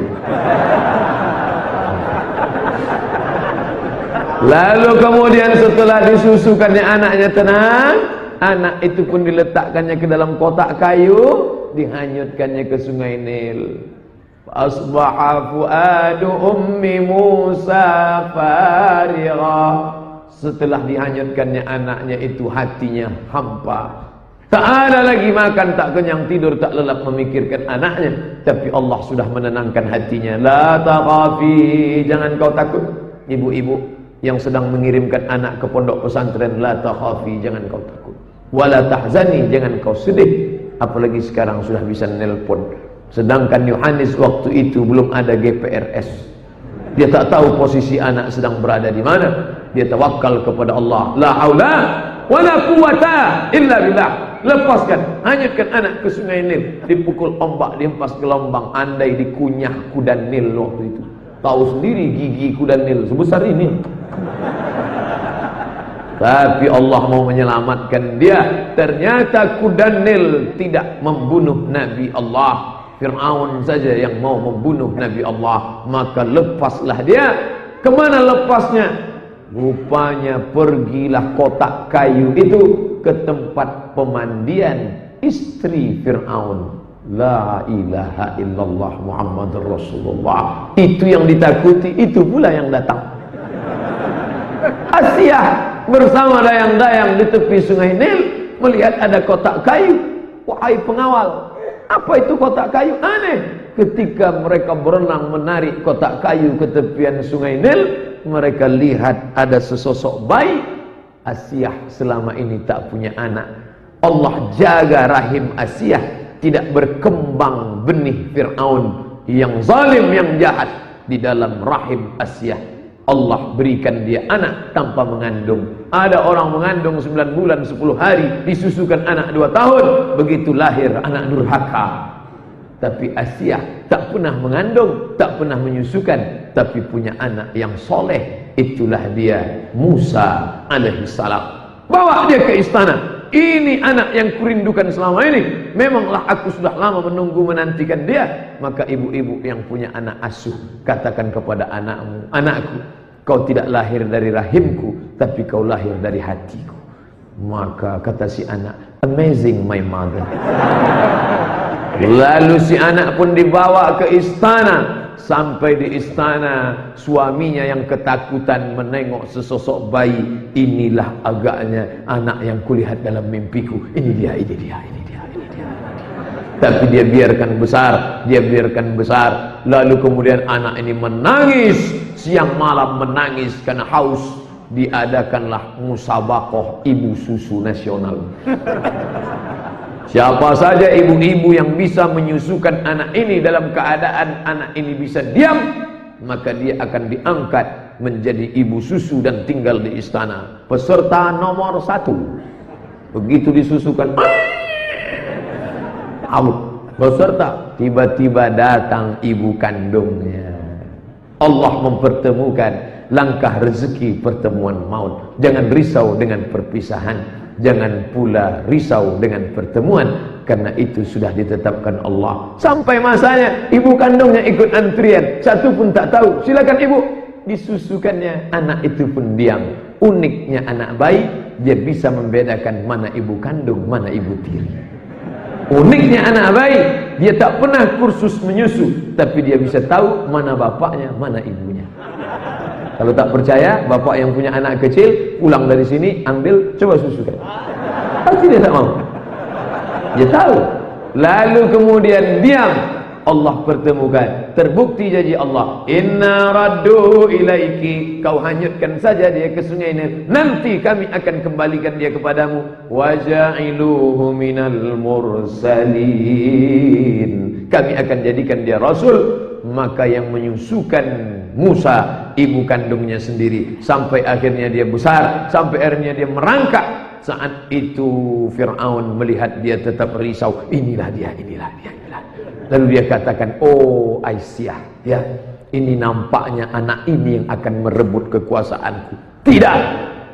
Lalu kemudian setelah disusukannya anaknya tenang, anak itu pun diletakkannya ke dalam kotak kayu, dihanyutkannya ke sungai Nil. Asbaha fuadu ummi Musa farigha, setelah dihanyutkannya anaknya itu hatinya hampa. Tak ada lagi makan, tak kenyang, tidur tak lelap memikirkan anaknya. Tapi Allah sudah menenangkan hatinya. La takhafi, jangan kau takut. Ibu-ibu yang sedang mengirimkan anak ke pondok pesantren, la takhafi, jangan kau takut. Wala tahzani, jangan kau sedih. Apalagi sekarang sudah bisa nelpon. Sedangkan Yohanes waktu itu belum ada GPRS. Dia tak tahu posisi anak sedang berada di mana. Dia tawakal kepada Allah. La haula wala quwata illa billah. Lepaskan, hanyutkan anak ke sungai Nil. Dipukul ombak, dihempas gelombang. Andai dikunyah kuda Nil waktu itu. Tahu sendiri gigi kuda Nil sebesar ini. Tapi Allah mau menyelamatkan dia. Ternyata kuda Nil tidak membunuh Nabi Allah. Fir'aun saja yang mau membunuh Nabi Allah. Maka lepaslah dia. Kemana lepasnya? Rupanya pergilah kotak kayu itu ke tempat pemandian istri Fir'aun. La ilaha illallah Muhammadur Rasulullah. Itu yang ditakuti, itu pula yang datang. Asyah bersama dayang-dayang di tepi sungai Nil, melihat ada kotak kayu. Wahai pengawal, apa itu kotak kayu? Aneh. Ketika mereka berenang menarik kotak kayu ke tepian sungai Nil, mereka lihat ada sesosok bayi. Asyah selama ini tak punya anak. Allah jaga rahim Asyah, tidak berkembang benih Fir'aun yang zalim, yang jahat di dalam rahim Asyah. Allah berikan dia anak tanpa mengandung. Ada orang mengandung 9 bulan 10 hari, disusukan anak 2 tahun, begitu lahir anak durhaka. Tapi Asia tak pernah mengandung, tak pernah menyusukan, tapi punya anak yang soleh. Itulah dia Musa alaihissalam. Bawa dia ke istana. Ini anak yang kurindukan selama ini. Memanglah aku sudah lama menunggu menantikan dia. Maka ibu-ibu yang punya anak asuh, katakan kepada anakmu, anakku, kau tidak lahir dari rahimku, tapi kau lahir dari hatiku. Maka kata si anak, amazing my mother. Lalu si anak pun dibawa ke istana. Sampai di istana, suaminya yang ketakutan menengok sesosok bayi. Inilah agaknya anak yang kulihat dalam mimpiku. Ini dia, ini dia, ini dia, ini dia. Tapi dia biarkan besar, dia biarkan besar. Lalu kemudian anak ini menangis, siang malam menangis karena haus. Diadakanlah musabaqah ibu susu nasional. Siapa saja ibu-ibu yang bisa menyusukan anak ini dalam keadaan anak ini bisa diam, maka dia akan diangkat menjadi ibu susu dan tinggal di istana. Peserta nomor 1, begitu disusukan, out. Peserta, tiba-tiba datang ibu kandungnya. Allah mempertemukan langkah rezeki pertemuan maut. Jangan risau dengan perpisahan. Jangan pula risau dengan pertemuan, karena itu sudah ditetapkan Allah. Sampai masanya ibu kandungnya ikut antrian, satu pun tak tahu. Silakan ibu. Disusukannya, anak itu pun diam. Uniknya anak bayi, dia bisa membedakan mana ibu kandung, mana ibu tiri. Uniknya anak bayi, dia tak pernah kursus menyusu, tapi dia bisa tahu mana bapaknya, mana ibunya. Kalau tak percaya, bapak yang punya anak kecil pulang dari sini, ambil, coba susukan. Pasti dia tak mau. Dia tahu. Lalu kemudian diam. Allah pertemukan. Terbukti janji Allah. Inna radduhu ilaiki. Kau hanyutkan saja dia ke sungai ini. Nanti kami akan kembalikan dia kepadamu. Waja'iluhu minal mursalin. Kami akan jadikan dia rasul. Maka yang menyusukan Musa, ibu kandungnya sendiri, sampai akhirnya dia besar, sampai akhirnya dia merangkak. Saat itu Fir'aun melihat dia tetap risau. Inilah dia, inilah dia, inilah. Lalu dia katakan, oh Aisyah, ya, ini nampaknya anak ini yang akan merebut kekuasaanku. Tidak,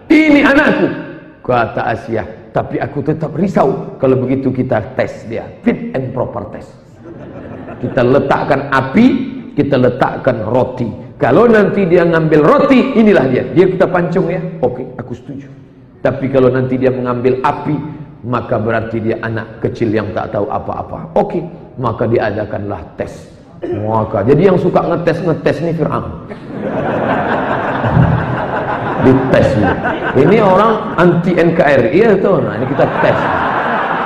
ini anakku, kata Aisyah. Tapi aku tetap risau. Kalau begitu kita tes dia, fit and proper test. Kita letakkan api, kita letakkan roti. Kalau nanti dia ngambil roti, inilah dia. Dia kita pancung ya. Oke, aku setuju. Tapi kalau nanti dia mengambil api, maka berarti dia anak kecil yang tak tahu apa-apa. Oke, maka diadakanlah tes. Maka jadi yang suka ngetes nih Fir'aun. Dites nih. Ini orang anti NKRI ya tuh. Nah, ini kita tes.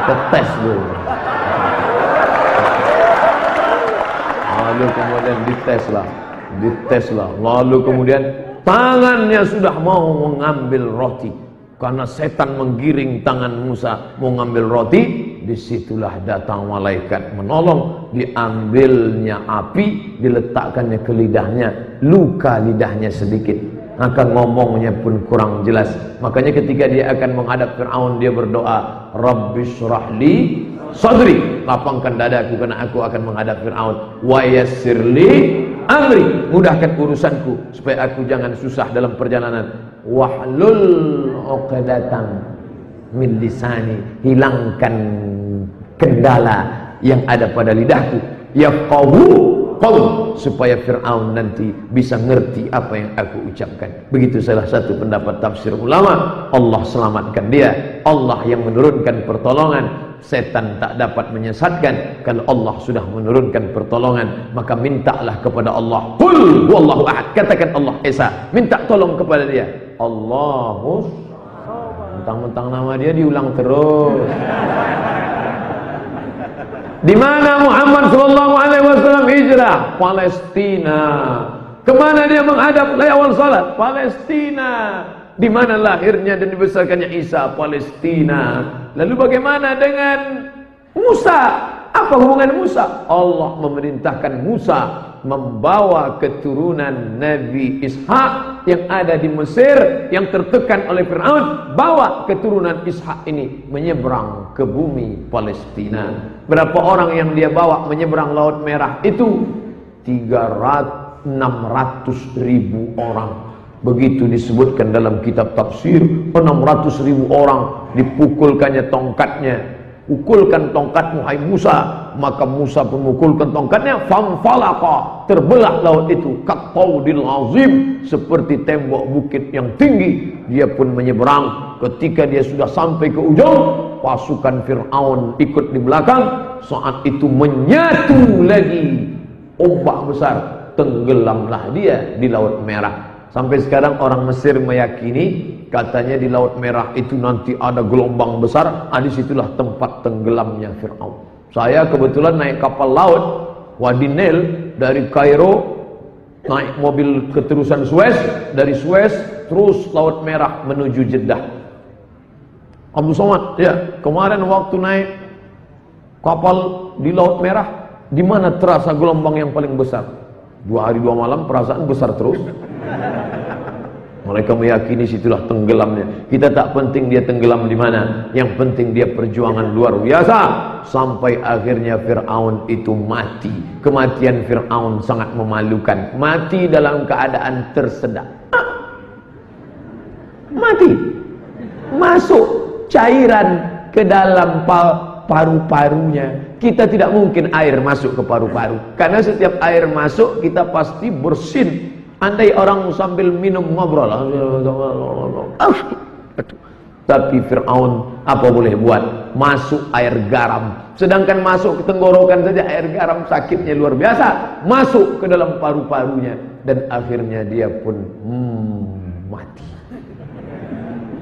Kita tes dulu. Lalu kemudian dites lah. Lalu kemudian tangannya sudah mau mengambil roti, karena setan menggiring tangan Musa mau ngambil roti. Disitulah datang malaikat menolong, diambilnya api, diletakkannya ke lidahnya, luka lidahnya sedikit, maka ngomongnya pun kurang jelas. Makanya ketika dia akan menghadap Fir'aun, dia berdoa, Rabbishrahli sadri, lapangkan dadaku karena aku akan menghadap Fir'aun. Wa yassirli amri, mudahkan urusanku supaya aku jangan susah dalam perjalanan. Wahlul 'uqdatam min lisani, hilangkan kendala yang ada pada lidahku. Yafqahu qaul, supaya Fir'aun nanti bisa ngerti apa yang aku ucapkan. Begitu salah satu pendapat tafsir ulama. Allah selamatkan dia, Allah yang menurunkan pertolongan. Setan tak dapat menyesatkan. Kalau Allah sudah menurunkan pertolongan, maka mintalah kepada Allah. Qul huwallahu ahad, katakan Allah Esa, minta tolong kepada dia. Allahus, mentang-mentang nama dia diulang terus. Di mana Muhammad sallallahu alaihi wasallam hijrah? Palestina. Kemana dia menghadap awal salat? Palestina. Di mana lahirnya dan dibesarkannya Isa? Palestina. Lalu bagaimana dengan Musa? Apa hubungan Musa? Allah memerintahkan Musa membawa keturunan Nabi Ishak yang ada di Mesir, yang tertekan oleh Fir'aun, bawa keturunan Ishak ini menyeberang ke bumi Palestina. Berapa orang yang dia bawa menyeberang Laut Merah itu? 600.000 orang. Begitu disebutkan dalam kitab tafsir, 600.000 orang dipukulkannya tongkatnya. Pukulkan tongkatmu hai Musa. Maka Musa pun memukulkan tongkatnya, famfalaqa, terbelah laut itu kataudil azim, seperti tembok bukit yang tinggi. Dia pun menyeberang. Ketika dia sudah sampai ke ujung, pasukan Fir'aun ikut di belakang. Saat itu menyatu lagi ombak besar, tenggelamlah dia di Laut Merah. Sampai sekarang orang Mesir meyakini, katanya di Laut Merah itu nanti ada gelombang besar, disitulah tempat tenggelamnya Fir'aun. Saya kebetulan naik kapal laut Wadi Nil dari Kairo, naik mobil keterusan Suez, dari Suez terus Laut Merah menuju Jeddah. Abdul Somad, ya, kemarin waktu naik kapal di Laut Merah, di mana terasa gelombang yang paling besar? 2 hari 2 malam perasaan besar terus. Mereka meyakini situlah tenggelamnya. Kita tak penting dia tenggelam di mana, yang penting dia perjuangan luar biasa sampai akhirnya Fir'aun itu mati. Kematian Fir'aun sangat memalukan. Mati dalam keadaan tersedak. Mati. Masuk cairan ke dalam paru-parunya. Kita tidak mungkin air masuk ke paru-paru, karena setiap air masuk kita pasti bersin. Andai orang sambil minum ngobrol, tapi Fir'aun apa boleh buat? Masuk air garam. Sedangkan masuk ke tenggorokan saja air garam sakitnya luar biasa. Masuk ke dalam paru-parunya dan akhirnya dia pun mati.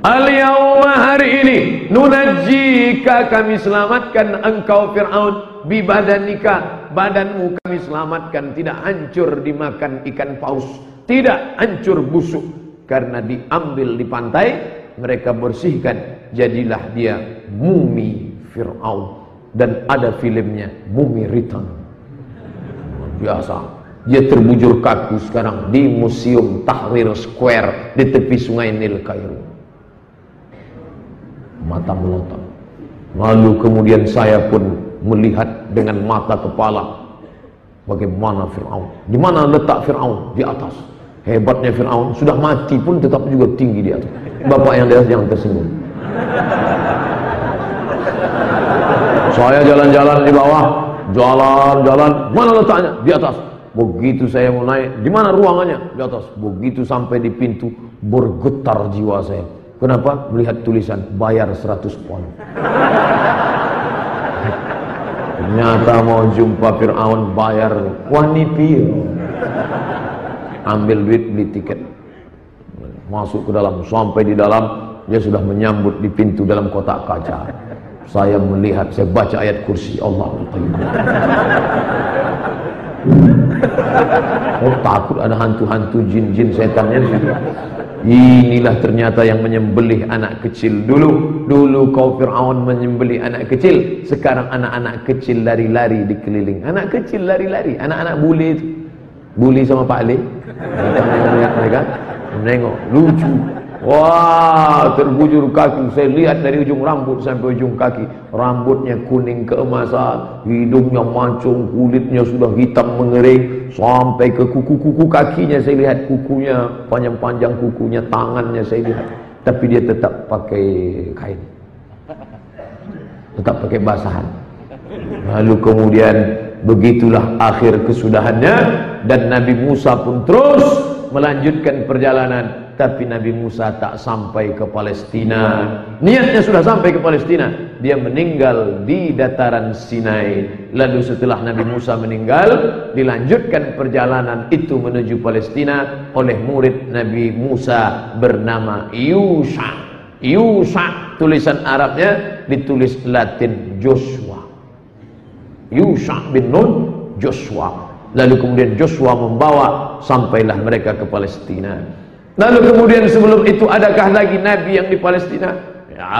Al-yawma, hari ini, nunajjika, kami selamatkan engkau Fir'aun, bibadanika, badanmu kami selamatkan, tidak hancur dimakan ikan paus, tidak hancur busuk, karena diambil di pantai, mereka bersihkan, jadilah dia mumi Fir'aun. Dan ada filmnya, Mumi Return. Biasa, dia terbujur kaku sekarang di Museum Tahrir Square di tepi sungai Nil, Kairo. Mata melotot. Lalu kemudian saya pun melihat dengan mata kepala bagaimana Fir'aun. Di mana letak Fir'aun? Di atas. Hebatnya Fir'aun, sudah mati pun tetap juga tinggi di atas. Bapak yang di atas jangan tersinggung. Saya jalan-jalan di bawah, jalan-jalan, mana letaknya? Di atas. Begitu saya mau naik, di mana ruangannya? Di atas. Begitu sampai di pintu, bergetar jiwa saya. Kenapa? Melihat tulisan bayar 100 pon. Ternyata mau jumpa Fir'aun bayar wanipio. Ambil duit beli tiket. Masuk ke dalam, sampai di dalam dia sudah menyambut di pintu dalam kotak kaca. Saya melihat, saya baca ayat kursi Allah. Oh, takut ada hantu-hantu, jin-jin, setannya di situ. Inilah ternyata yang menyembelih anak kecil dulu. Dulu kau Fir'aun menyembelih anak kecil. Sekarang anak-anak kecil lari-lari di keliling. Anak kecil lari-lari. Anak-anak bule itu. Bule sama Pak Ali. Melihat mereka, menengok, lucu. Wah, terbujur kaki. Saya lihat dari ujung rambut sampai ujung kaki. Rambutnya kuning keemasan, hidungnya mancung, kulitnya sudah hitam mengering, sampai ke kuku-kuku kakinya. Saya lihat kukunya, panjang-panjang kukunya, tangannya saya lihat. Tapi dia tetap pakai kain, tetap pakai basahan. Lalu kemudian begitulah akhir kesudahannya. Dan Nabi Musa pun terus melanjutkan perjalanan. Tapi Nabi Musa tak sampai ke Palestina. Niatnya sudah sampai ke Palestina, dia meninggal di dataran Sinai. Lalu setelah Nabi Musa meninggal, dilanjutkan perjalanan itu menuju Palestina oleh murid Nabi Musa bernama Yusha. Yusha, tulisan Arabnya ditulis Latin Joshua. Yusha bin Nun, Joshua. Lalu kemudian Joshua membawa, sampailah mereka ke Palestina. Lalu kemudian sebelum itu adakah lagi Nabi yang di Palestina? Ya,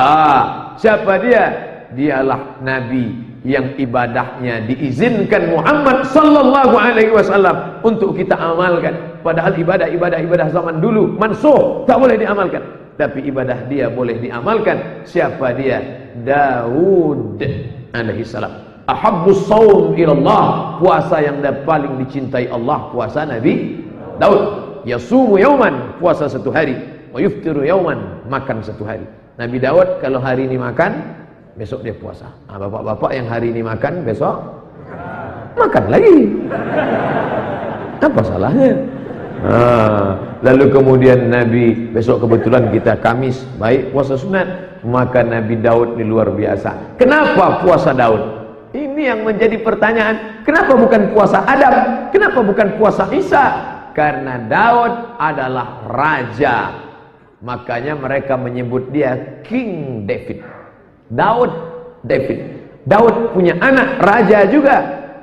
siapa dia? Dialah Nabi yang ibadahnya diizinkan Muhammad sallallahu alaihi wasallam untuk kita amalkan. Padahal ibadah zaman dulu mansuh, tak boleh diamalkan. Tapi ibadah dia boleh diamalkan. Siapa dia? Daud alaihi salam. Ahabbus shaum ilallah, puasa yang paling dicintai Allah, puasa Nabi Daud. Yasumu yauman, puasa satu hari, wa yuftiru yauman, makan satu hari. Nabi Daud kalau hari ini makan, besok dia puasa. Bapak-bapak yang hari ini makan, besok makan lagi. Apa salahnya? Lalu kemudian Nabi, besok kebetulan kita Kamis, baik puasa sunat, maka Nabi Daud ini luar biasa. Kenapa puasa Daud? Ini yang menjadi pertanyaan. Kenapa bukan puasa Adam? Kenapa bukan puasa Isa? Karena Daud adalah raja. Makanya mereka menyebut dia King David. Daud punya anak raja juga,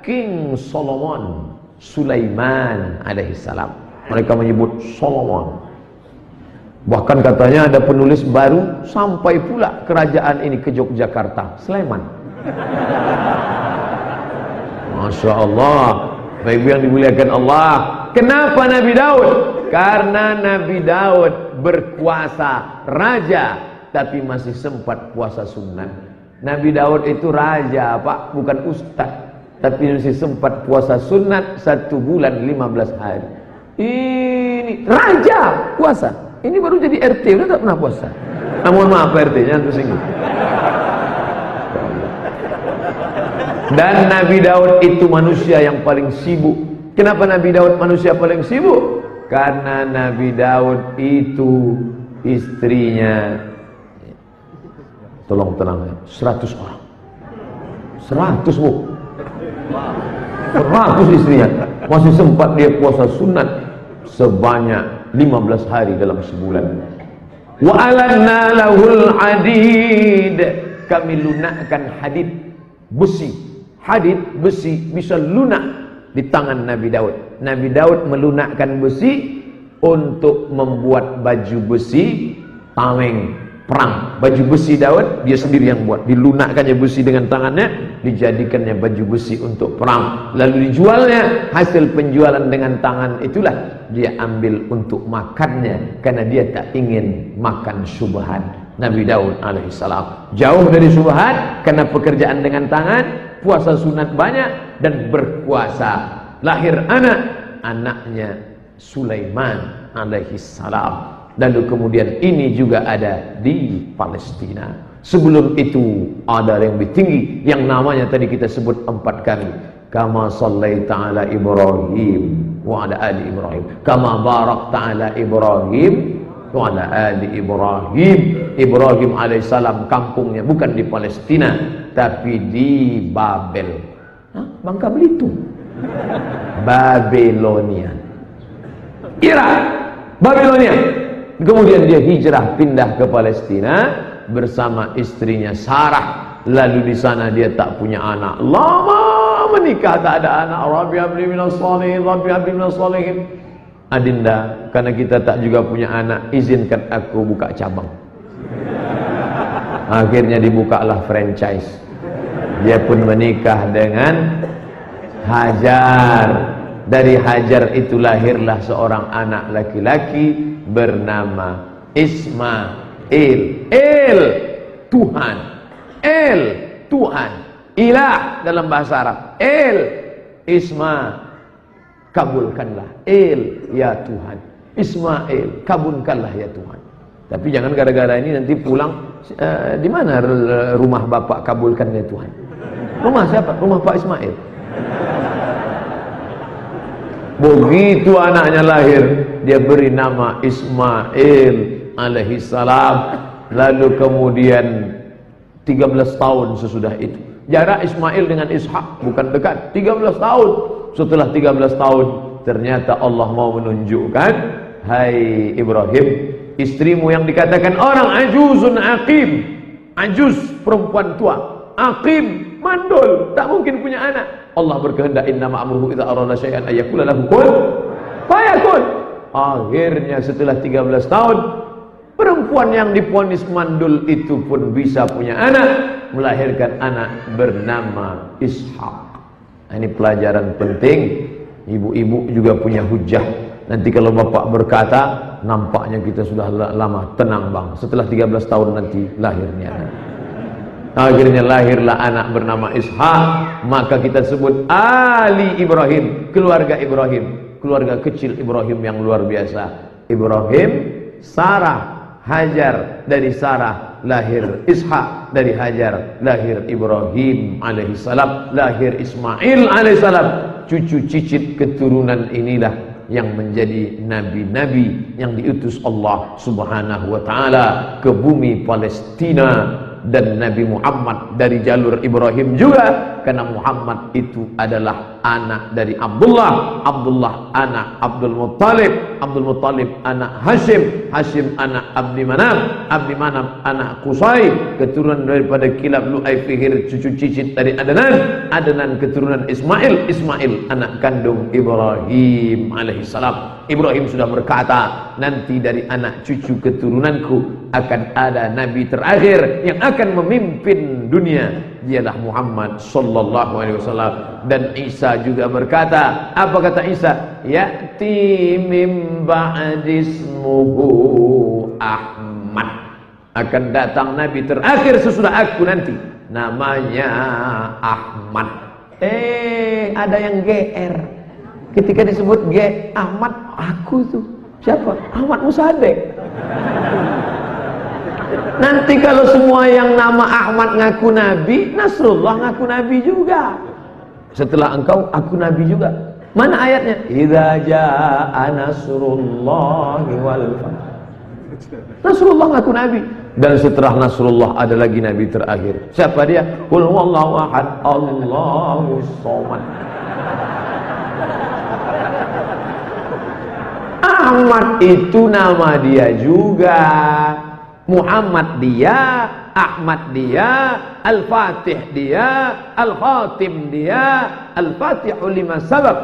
King Solomon, Sulaiman alaihissalam. Mereka menyebut Solomon. Bahkan katanya ada penulis baru sampai pula kerajaan ini ke Yogyakarta, Sleman. Masya Allah. Baik yang dimuliakan Allah. Kenapa Nabi Daud? Karena Nabi Daud berkuasa raja, tapi masih sempat puasa sunat. Nabi Daud itu raja Pak, bukan ustaz, tapi masih sempat puasa sunat 1 bulan 15 hari. Ini raja puasa. Ini baru jadi RT, udah tak pernah puasa. Mohon maaf RT-nya tersinggung. Dan Nabi Daud itu manusia yang paling sibuk. Kenapa Nabi Daud manusia paling sibuk? Karena Nabi Daud itu istrinya, tolong tenang ya, 100 orang. 100 bu. 100 istrinya. Masih sempat dia puasa sunat sebanyak 15 hari dalam sebulan. Wa alanna lahul hadid. Kami lunakkan hadid, besi. Hadid, besi bisa lunak di tangan Nabi Daud. Nabi Daud melunakkan besi untuk membuat baju besi tameng perang. Baju besi Daud dia sendiri yang buat. Dilunakkannya besi dengan tangannya, dijadikannya baju besi untuk perang. Lalu dijualnya, hasil penjualan dengan tangan itulah dia ambil untuk makannya, karena dia tak ingin makan syubhat. Nabi Daud alaihissalam jauh dari syubhat karena pekerjaan dengan tangan, puasa sunat banyak, dan berkuasa. Lahir anaknya Sulaiman alaihissalam. Lalu kemudian ini juga ada di Palestina. Sebelum itu ada yang lebih tinggi, yang namanya tadi kita sebut 4 kali. Kama sallaita ala Ibrahim wa ala ali Ibrahim, kama barakta ala Ibrahim wa ala ali Ibrahim. Ibrahim alaihissalam kampungnya bukan di Palestina, tapi di Babel. Bangka Belitung. Babilonia. Irak, Babilonia. Kemudian dia hijrah pindah ke Palestina bersama istrinya Sarah. Lalu di sana dia tak punya anak. Lama menikah tak ada anak. Rabbi habli minas shalihin, Rabbi habli minas shalihin. Adinda, karena kita tak juga punya anak, izinkan aku buka cabang. Akhirnya dibukalah franchise. Dia pun menikah dengan Hajar. Dari Hajar itu lahirlah seorang anak laki-laki bernama Ismail. Tuhan. Tuhan. Ilah dalam bahasa Arab. Isma, kabulkanlah. Ya Tuhan. Ismail, kabulkanlah ya Tuhan. Tapi jangan gara-gara ini nanti pulang, di mana rumah bapak kabulkan ya Tuhan? Rumah siapa? Rumah Pak Ismail. Begitu anaknya lahir, dia beri nama Ismail alaihissalam. Lalu kemudian 13 tahun sesudah itu, jarak Ismail dengan Ishak bukan dekat, 13 tahun. Setelah 13 tahun, ternyata Allah mau menunjukkan, hai Ibrahim, istrimu yang dikatakan orang ajuzun aqim, ajuz perempuan tua, aqim mandul, tak mungkin punya anak. Allah berkehendak, innama amruhu idza arada syai'an ayyakula lahu kun fayakun. Akhirnya setelah 13 tahun, perempuan yang divonis mandul itu pun bisa punya anak. melahirkan anak bernama Ishak. Nah, ini pelajaran penting. Ibu-ibu juga punya hujah. Nanti kalau bapak berkata, nampaknya kita sudah lama. Tenang bang, setelah 13 tahun nanti lahirnya anak. Akhirnya lahirlah anak bernama Ishak. Maka kita sebut Ali Ibrahim, keluarga Ibrahim, keluarga kecil Ibrahim yang luar biasa. Ibrahim, Sarah, Hajar, dari Sarah lahir Ishak, dari Hajar lahir Ibrahim alaihissalam, lahir Ismail alaihissalam. Cucu cicit keturunan inilah yang menjadi nabi-nabi yang diutus Allah subhanahu wa ta'ala ke bumi Palestina. Dan Nabi Muhammad dari jalur Ibrahim juga, karena Muhammad itu adalah anak dari Abdullah, Abdullah anak Abdul Muttalib, Abdul Muttalib anak Hashim, Hashim anak Abdi Manaf, Abdi Manaf anak Qusay, keturunan daripada Kilab, Lu'ay, Fihir, cucu cicit dari Adnan, Adnan keturunan Ismail, Ismail anak kandung Ibrahim alaihissalam. Ibrahim sudah berkata, nanti dari anak cucu keturunanku akan ada nabi terakhir yang akan memimpin dunia, dialah Muhammad sallallahu alaihi wasallam. Dan Isa juga berkata, apa kata Isa? Ya'ti mim ba'dismuhu Ahmad. Akan datang nabi terakhir sesudah aku nanti, namanya Ahmad. Ada yang GR ketika disebut Ahmad. Aku tuh siapa? Ahmad Musadek. Nanti kalau semua yang nama Ahmad ngaku nabi, Nasrullah ngaku nabi juga. Setelah engkau, aku nabi juga. Mana ayatnya? Idza jaa nasrullahi wal fath. Nasrullah ngaku nabi. Dan setelah Nasrullah ada lagi nabi terakhir. Siapa dia? Qul huwallahu ahad, Allahus samad. Ahmad itu nama dia juga, Muhammad dia, Ahmad dia, Al-Fatih dia, Al-Khatim dia, Al-Fatihu lima sabab,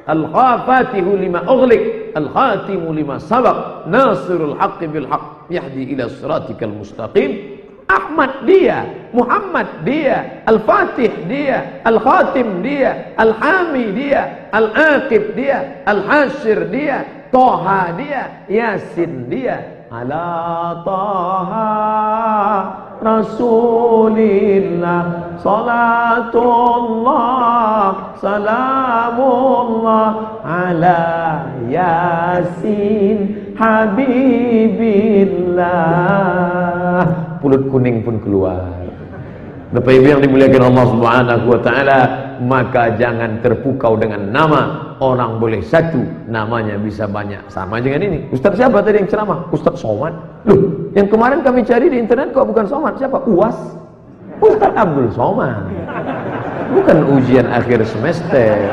Al-Fatihu lima ughliq, Al-Khatimu lima sabab, Nasirul haqqi bil haqq, yahdi ila siratikal mustaqim. Ahmad dia, Muhammad dia, Al-Fatih dia, Al-Khatim dia, Al-Hami dia, Al-Aqib dia, Al-Hashir dia, Toha dia, Yasin dia. Ala Toha Rasulillah, salatullah, salamullah, ala Yasin Habibillah. Pulut kuning pun keluar. Bapak Ibu yang dimuliakan Allah Subhanahu wa taala, maka jangan terpukau dengan nama. Orang boleh satu, namanya bisa banyak. Sama dengan ini. Ustaz siapa tadi yang ceramah? Ustaz Somad. Loh, yang kemarin kami cari di internet kok bukan Somad. Siapa? UAS. Ustaz Abdul Somad. Bukan ujian akhir semester.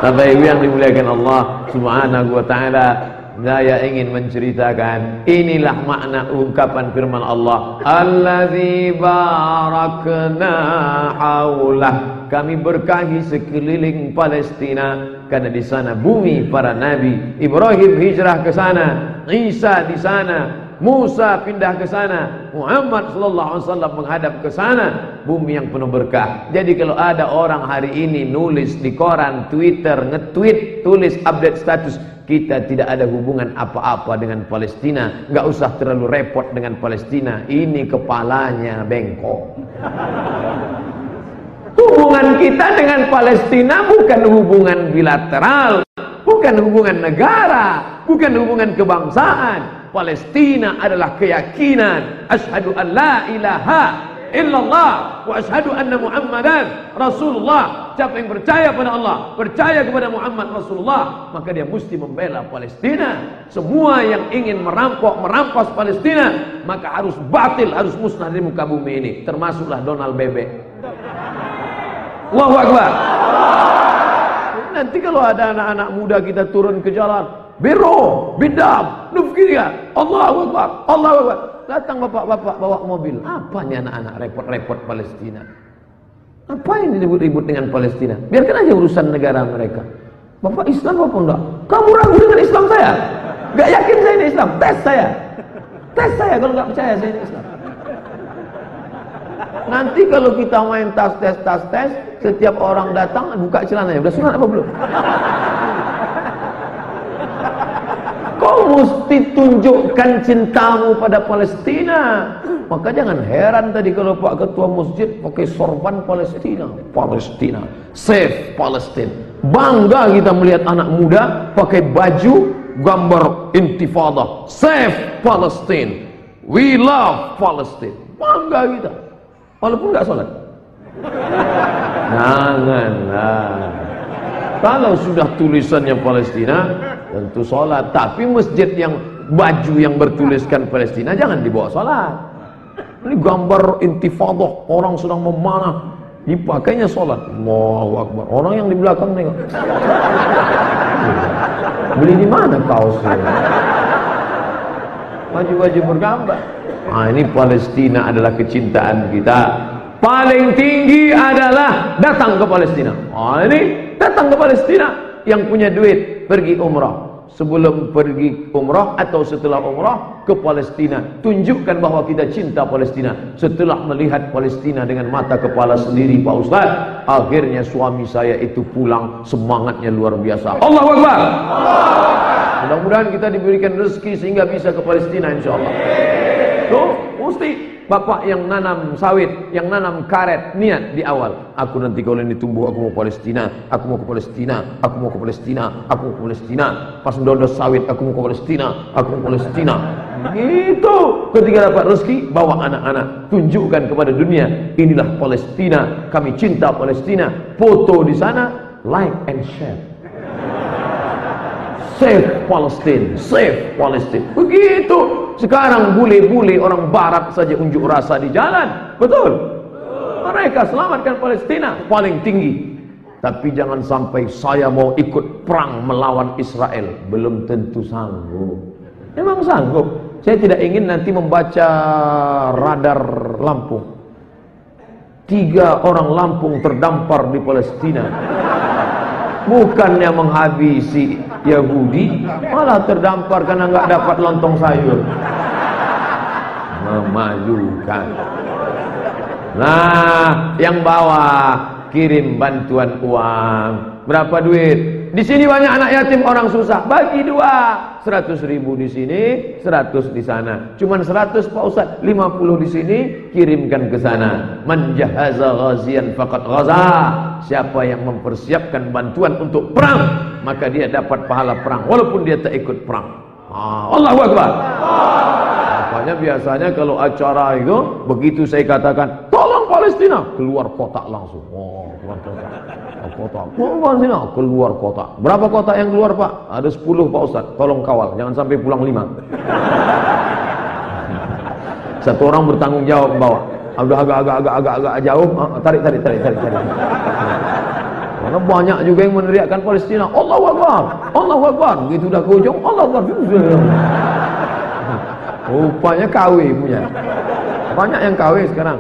Bapak Ibu yang dimuliakan Allah Subhanahu wa taala, saya ingin menceritakan, inilah makna ungkapan firman Allah, Allazi barakna haulah. Kami berkahi sekeliling Palestina, karena di sana bumi para nabi. Ibrahim hijrah ke sana, Isa di sana, Musa pindah ke sana, Muhammad sallallahu alaihi wasallam menghadap ke sana, bumi yang penuh berkah. Jadi kalau ada orang hari ini nulis di koran, Twitter, nge-tweet, tulis update status, kita tidak ada hubungan apa-apa dengan Palestina, nggak usah terlalu repot dengan Palestina, ini kepalanya bengkok. Hubungan kita dengan Palestina bukan hubungan bilateral, bukan hubungan negara, bukan hubungan kebangsaan. Palestina adalah keyakinan, asyhadu an la ilaha illallah wa asyhadu anna Muhammadan Rasulullah. Siapa yang percaya pada Allah, percaya kepada Muhammad Rasulullah, maka dia mesti membela Palestina. Semua yang ingin merampas Palestina, maka harus batil, harus musnah di muka bumi ini, termasuklah Donald Bebek. Allahu Akbar. Nanti kalau ada anak-anak muda kita turun ke jalan, biro, bidam, nufkiriya, Allahu Akbar, Allahu Akbar. Datang bapak-bapak bawa mobil. Apanya anak-anak repot-repot Palestina? Apa yang ribut-ribut dengan Palestina? Biarkan aja urusan negara mereka. Bapak Islam apa enggak? Kamu ragu dengan Islam saya? Gak yakin saya ini Islam? Tes saya. Tes saya kalau nggak percaya saya ini Islam. Nanti kalau kita main tas tes, setiap orang datang buka celananya, udah sunat apa belum? Kau mesti tunjukkan cintamu pada Palestina. Maka jangan heran tadi kalau Pak Ketua Masjid pakai sorban Palestina. Palestina, save Palestine. Bangga kita melihat anak muda pakai baju gambar intifada, save Palestine, we love Palestine. Bangga kita, walaupun nggak sholat. Janganlah. Kalau sudah tulisannya Palestina, tentu sholat. Tapi masjid yang baju yang bertuliskan Palestina jangan dibawa sholat. Ini gambar intifadah, orang sedang memanah, dipakainya sholat. Allahu Akbar. Orang yang di belakang nengok. Beli di mana kaosnya? Baju-baju bergambar. Nah, ini Palestina adalah kecintaan kita. Paling tinggi adalah datang ke Palestina. Nah, ini datang ke Palestina. Yang punya duit pergi umrah. Sebelum pergi umrah atau setelah umrah ke Palestina, tunjukkan bahwa kita cinta Palestina. Setelah melihat Palestina dengan mata kepala sendiri, Pak Ustaz, akhirnya suami saya itu pulang, semangatnya luar biasa. Allahu Akbar. Mudah-mudahan kita diberikan rezeki sehingga bisa ke Palestina insyaallah. Tuh, mesti bapak yang nanam sawit, yang nanam karet, niat di awal. Aku nanti kalau ini tumbuh, aku mau Palestina, aku mau ke Palestina, aku mau ke Palestina, aku mau ke Palestina. Pas ndodos sawit, aku mau ke Palestina, aku mau ke Palestina. Gitu. Ketika dapat rezeki, bawa anak-anak, tunjukkan kepada dunia, inilah Palestina, kami cinta Palestina. Foto di sana, like and share. Save Palestine, save Palestine. Begitu. Sekarang bule-bule orang barat saja unjuk rasa di jalan. Betul? Mereka selamatkan Palestina paling tinggi. Tapi jangan sampai saya mau ikut perang melawan Israel. Belum tentu sanggup. Memang sanggup. Saya tidak ingin nanti membaca radar Lampung. 3 orang Lampung terdampar di Palestina. Bukannya menghabisi Yahudi, malah terdampar karena nggak dapat lontong sayur. Memalukan. Nah, yang bawah kirim bantuan uang. Berapa duit? Di sini banyak anak yatim, orang susah. Bagi 2, 100.000 di sini, 100 di sana. Cuman 100 Pak Ustaz, 50 di sini, kirimkan ke sana. Man jahaza ghazian faqad ghaza. Siapa yang mempersiapkan bantuan untuk perang, maka dia dapat pahala perang walaupun dia tak ikut perang. Allahu Akbar. Makanya biasanya kalau acara itu, begitu saya katakan tolong Palestina, keluar kotak langsung. Oh, keluar kotak. Kotak. Palestina, keluar kotak. Berapa kotak yang keluar Pak? Ada 10 Pak Ustaz. Tolong kawal, jangan sampai pulang 5. Satu orang bertanggung jawab bawa. Udah agak jauh, tarik. Karena banyak juga yang meneriakkan Palestina. Allahu Akbar, Allahu Akbar. Begitu udah ke ujung, Allahu Akbar. Rupanya KW punya. Banyak yang KW sekarang.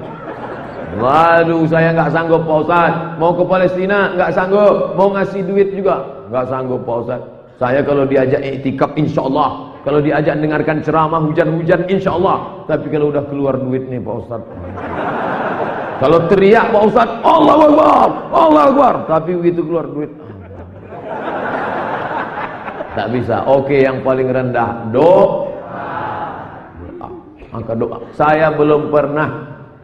Waduh, saya nggak sanggup Pak Ustaz. Mau ke Palestina nggak sanggup. Mau ngasih duit juga nggak sanggup Pak Ustaz. Saya kalau diajak iktikaf insyaallah. Kalau diajak dengarkan ceramah hujan-hujan insyaallah. Tapi kalau udah keluar duit nih Pak Ustaz. Kalau teriak Pak Ustaz, Allahu Akbar, Allahu Akbar. Tapi begitu keluar duit, tak bisa. Oke, yang paling rendah doa. Angka doa. Saya belum pernah,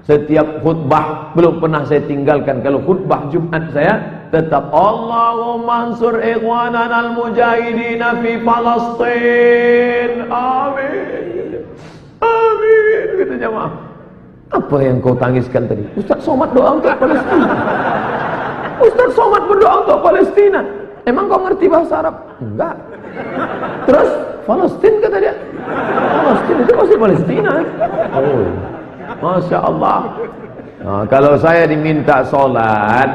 setiap khutbah belum pernah saya tinggalkan. Kalau khutbah Jumat saya tetap Allahumma ansur ikhwanana al-mujahidina fi Palestin. Amin. Amin. Gitu jemaah. Apa yang kau tangiskan tadi? Ustaz Somad doa untuk Palestina. Ustaz Somad berdoa untuk Palestina. Emang kau ngerti bahasa Arab? Enggak. Terus Palestina kata dia. Palestina itu masih Palestina. Oh, Masya Allah. Nah, kalau saya diminta sholat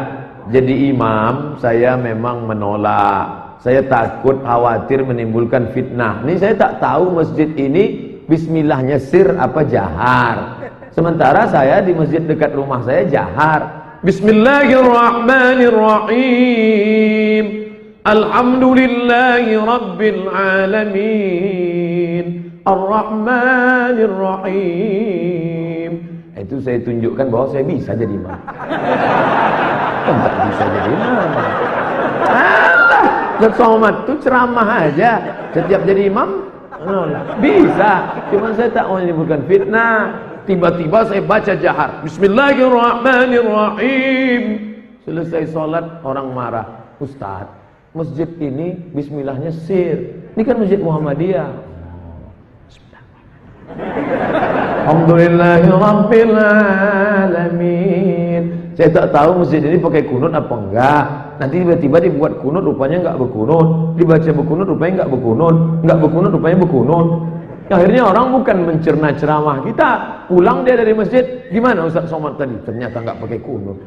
jadi imam, saya memang menolak. Saya takut khawatir menimbulkan fitnah. Ini saya tak tahu masjid ini bismillahnya sir apa jahar. Sementara saya di masjid dekat rumah saya jahar. Bismillahirrahmanirrahim. Alhamdulillahi rabbil alamin. Ar-Rahmanirrahim. Itu Itu saya tunjukkan bahwa saya bisa jadi imam. Enggak bisa jadi imam. Ustaz Somad itu ceramah aja. Setiap jadi imam bisa. Cuma saya tak mau menyebutkan fitnah. Tiba-tiba saya baca jahar. Bismillahirrahmanirrahim. Selesai sholat orang marah. Ustaz, masjid ini bismillahnya sir. Ini kan masjid Muhammadiyah. Alhamdulillahirabbil alamin. Saya tak tahu masjid ini pakai kunut apa enggak. Nanti tiba-tiba dibuat kunut rupanya enggak berkunut. Dibaca berkunut rupanya enggak berkunut. Enggak berkunut rupanya berkunut. Akhirnya orang bukan mencerna ceramah kita. Pulang dia dari masjid, gimana Ustaz Somad tadi? Ternyata enggak pakai kunut.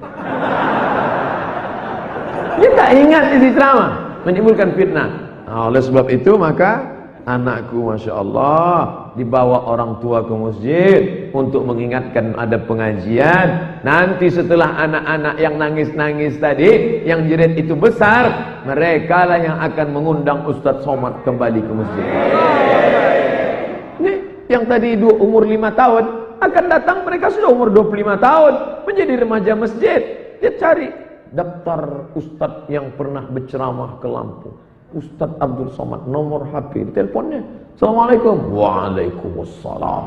Dia tak ingat isi ceramah, menimbulkan fitnah. Nah, oleh sebab itu maka anakku Masya Allah dibawa orang tua ke masjid untuk mengingatkan ada pengajian. Nanti setelah anak-anak yang nangis-nangis tadi, yang jerit itu besar, mereka lah yang akan mengundang Ustaz Somad kembali ke masjid. Nih, yang tadi umur 5 tahun akan datang, mereka sudah umur 25 tahun menjadi remaja masjid. Dia cari daftar ustadz yang pernah berceramah ke Lampung. Ustadz Abdul Somad, nomor HP, teleponnya. Assalamualaikum. Waalaikumsalam.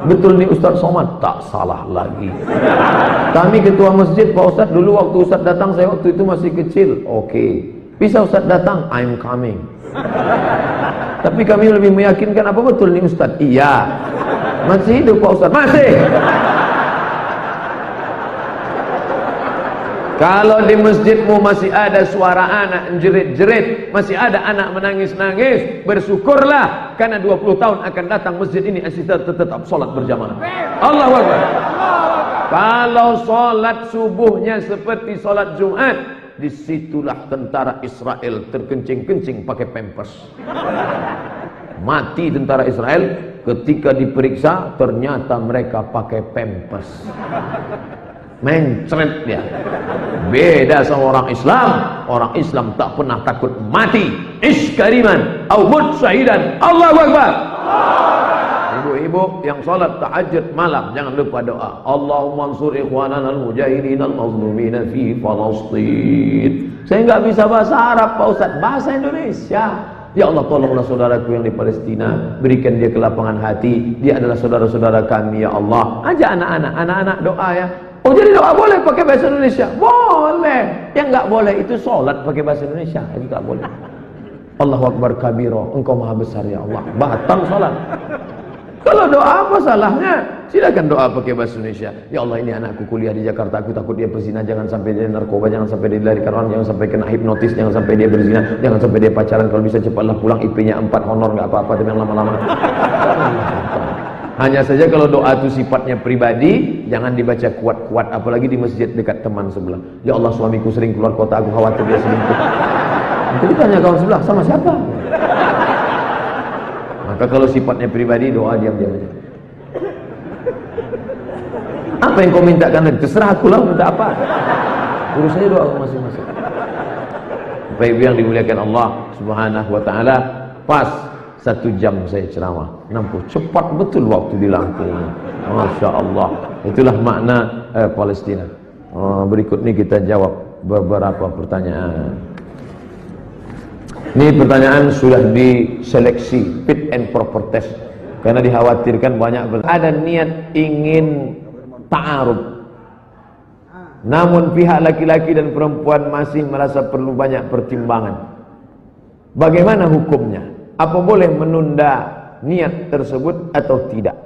Betul nih Ustadz Somad? Tak salah lagi. Kami ketua masjid, Pak Ustadz, dulu waktu Ustadz datang, saya waktu itu masih kecil. Oke. Bisa Ustadz datang? I'm coming. Tapi kami lebih meyakinkan, apa betul nih Ustadz? Iya. Masih hidup Pak Ustadz? Masih. Kalau di masjidmu masih ada suara anak jerit-jerit, masih ada anak menangis-nangis, bersyukurlah, karena 20 tahun akan datang masjid ini tetap sholat berjamaah. Allahu Akbar. Kalau sholat subuhnya seperti sholat Jumat, disitulah tentara Israel terkencing-kencing pakai pampers. Mati tentara Israel ketika diperiksa, ternyata mereka pakai pampers. Mencret dia. Beda sama orang Islam. Orang Islam tak pernah takut mati. Iskariman au mut syahidan. Allahu Akbar. Ibu-ibu yang salat tahajud malam, jangan lupa doa. Allahumma ansur ikhwanana al-mujahidin al-mazlumin fi Palestin. Saya enggak bisa bahasa Arab Pak Ustaz, bahasa Indonesia. Ya Allah, tolonglah saudaraku yang di Palestina, berikan dia kelapangan hati. Dia adalah saudara-saudara kami ya Allah. Ajak anak-anak doa ya. Oh, jadi doa boleh pakai bahasa Indonesia? Boleh. Yang enggak boleh itu sholat pakai bahasa Indonesia. Itu tak boleh. Allahu Akbar kabiro. Engkau maha besar ya Allah. Batal sholat. Kalau doa apa salahnya? Silakan doa pakai bahasa Indonesia. Ya Allah, ini anakku kuliah di Jakarta. Aku takut dia berzina. Jangan sampai dia narkoba. Jangan sampai dia dilarikan orang. Jangan sampai kena hipnotis. Jangan sampai dia berzina. Jangan sampai dia pacaran. Kalau bisa cepatlah pulang. IP-nya 4, honor nggak apa-apa. Tapi yang lama-lama. Hanya saja kalau doa itu sifatnya pribadi, jangan dibaca kuat-kuat, apalagi di masjid dekat teman sebelah. Ya Allah, suamiku sering keluar kota, aku khawatir dia selingkuh. Jadi tanya kawan sebelah, sama siapa? Maka kalau sifatnya pribadi, doa diam-diam aja. Apa yang kau mintakan? Terserah aku lah, minta apa? Urus saja doa masing-masing. Bapak Ibu yang dimuliakan Allah Subhanahu wa taala, pas 1 jam saya ceramah, nampu cepat betul waktu di Lampung. Masya Allah. Itulah makna Palestina. Berikut ini kita jawab beberapa pertanyaan. Ini pertanyaan sudah diseleksi, fit and proper test, karena dikhawatirkan banyak ada niat ingin ta'aruf, namun pihak laki-laki dan perempuan masih merasa perlu banyak pertimbangan. Bagaimana hukumnya? Apa boleh menunda niat tersebut atau tidak?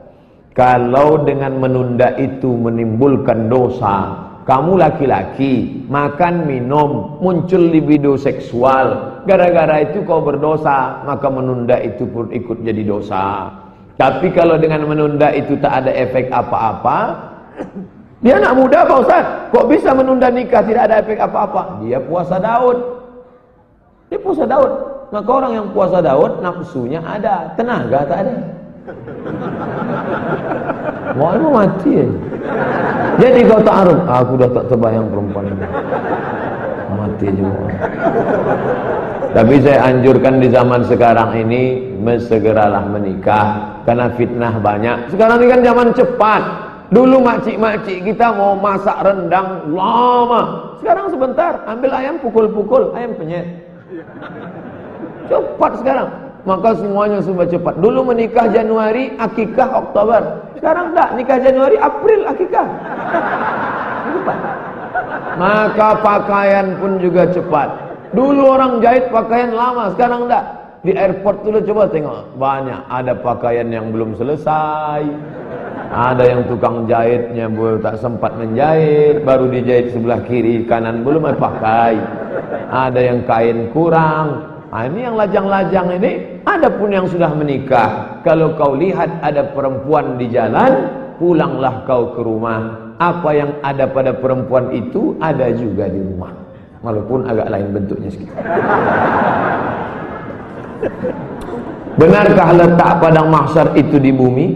Kalau dengan menunda itu menimbulkan dosa, kamu laki-laki makan minum muncul libido seksual, gara-gara itu kau berdosa, maka menunda itu pun ikut jadi dosa. Tapi kalau dengan menunda itu tak ada efek apa-apa, dia anak muda Pak Ustaz, kok bisa menunda nikah tidak ada efek apa-apa? Dia puasa Daud. Dia puasa Daud. Maka orang yang puasa Daud, nafsunya ada, tenaga tak ada. Mau mati ya. Jadi kau ta'aruf, aku dah tak terbayang perempuan ini. Mati juga. Tapi saya anjurkan di zaman sekarang ini, segeralah menikah, karena fitnah banyak. Sekarang ini kan zaman cepat. Dulu makcik-makcik kita mau masak rendang lama. Sekarang sebentar, ambil ayam pukul-pukul, ayam penyet. Cepat sekarang. Maka semuanya serba cepat. Dulu menikah Januari, akikah Oktober. Sekarang enggak, nikah Januari, April akikah. Cepat. Maka pakaian pun juga cepat. Dulu orang jahit pakaian lama, sekarang enggak. Di airport dulu coba tengok, banyak ada pakaian yang belum selesai. Ada yang tukang jahitnya belum tak sempat menjahit, baru dijahit sebelah kiri, kanan belum pakai. Ada yang kain kurang. Nah, ini yang lajang-lajang ini. Ada pun yang sudah menikah. Kalau kau lihat ada perempuan di jalan, pulanglah kau ke rumah. Apa yang ada pada perempuan itu ada juga di rumah, walaupun agak lain bentuknya sedikit. Benarkah letak padang mahsyar itu di bumi?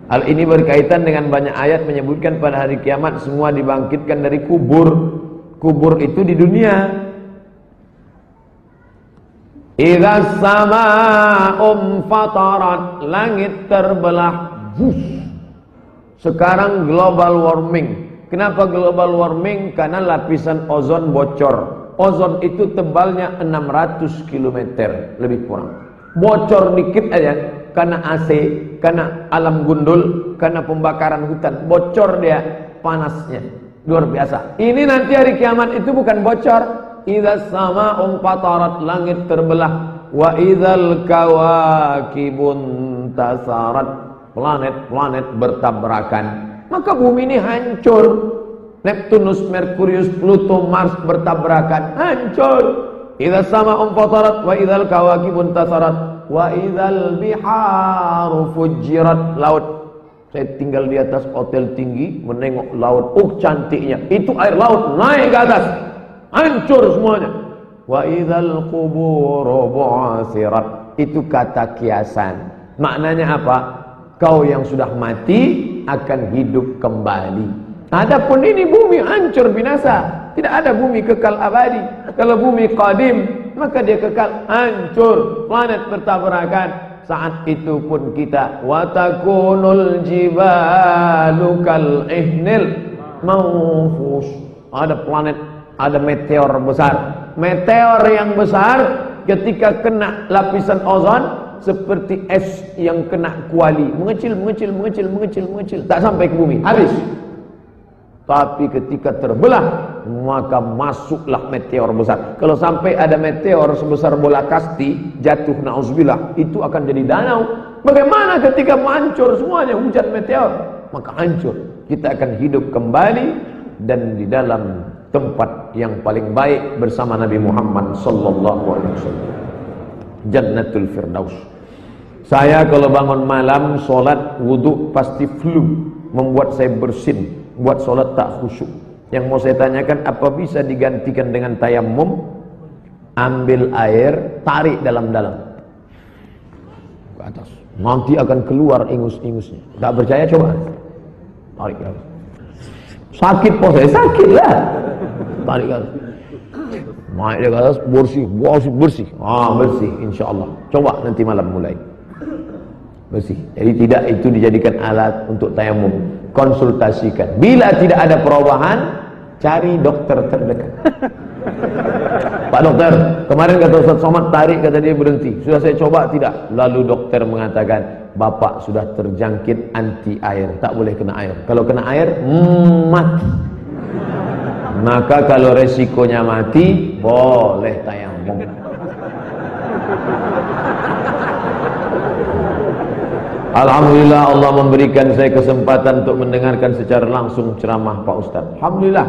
Hal ini berkaitan dengan banyak ayat menyebutkan pada hari kiamat semua dibangkitkan dari kubur. Kubur itu di dunia. Idza sama'um fatarat, langit terbelah. Sekarang global warming. Kenapa global warming? Karena lapisan ozon bocor. Ozon itu tebalnya 600 km lebih kurang. Bocor dikit aja karena AC, karena alam gundul, karena pembakaran hutan. Bocor dia panasnya. Luar biasa. Ini nanti hari kiamat itu bukan bocor. Idza sama'un fatarat, langit terbelah. Wa idzal kawakibun tasarat, planet-planet bertabrakan. Maka bumi ini hancur. Neptunus, Merkurius, Pluto, Mars bertabrakan, hancur. Idza sama'un fatarat wa idzal kawakibun tasarat wa idzal biharu fujirat. Laut. Saya tinggal di atas hotel tinggi menengok laut. Cantiknya. Itu air laut naik ke atas. Hancur semuanya. Wa idzal quburu bu'asirat. Itu kata kiasan. Maknanya apa? Kau yang sudah mati akan hidup kembali. Adapun ini bumi hancur binasa. Tidak ada bumi kekal abadi. Kalau bumi qadim, maka dia kekal hancur. Planet bertabrakan. Saat itu pun kita wa takunul jibalu kal ihnil manfus. Ada planet, ada meteor besar. Meteor yang besar ketika kena lapisan ozon seperti es yang kena kuali, mengecil, tak sampai ke bumi, habis. Tapi ketika terbelah, maka masuklah meteor besar. Kalau sampai ada meteor sebesar bola kasti jatuh, na'udzubillah, itu akan jadi danau. Bagaimana ketika hancur semuanya, hujan meteor? Maka hancur. Kita akan hidup kembali dan di dalam tempat yang paling baik bersama Nabi Muhammad sallallahu alaihi wasallam. Jannatul Firdaus. Saya kalau bangun malam, sholat, wudhu pasti flu, membuat saya bersin, buat sholat tak khusyuk. Yang mau saya tanyakan, apa bisa digantikan dengan tayammum? Ambil air, tarik dalam-dalam ke atas, nanti akan keluar ingus-ingusnya. Tak percaya coba, tarik ke atas. Sakit po saya, sakit lah. Tarik ke atas, naik ke atas, bersih, bersih. Bersih insya Allah. Coba nanti malam mulai bersih. Jadi tidak itu dijadikan alat untuk tayamum. Konsultasikan. Bila tidak ada perubahan, cari dokter terdekat. Pak dokter, kemarin kata Ustaz Somad tarik, kata dia berhenti. Sudah saya coba tidak. Lalu dokter mengatakan, Bapak sudah terjangkit anti air, tak boleh kena air. Kalau kena air, mati. Maka kalau resikonya mati, boleh tayamum. Alhamdulillah Allah memberikan saya kesempatan untuk mendengarkan secara langsung ceramah Pak Ustaz. Alhamdulillah.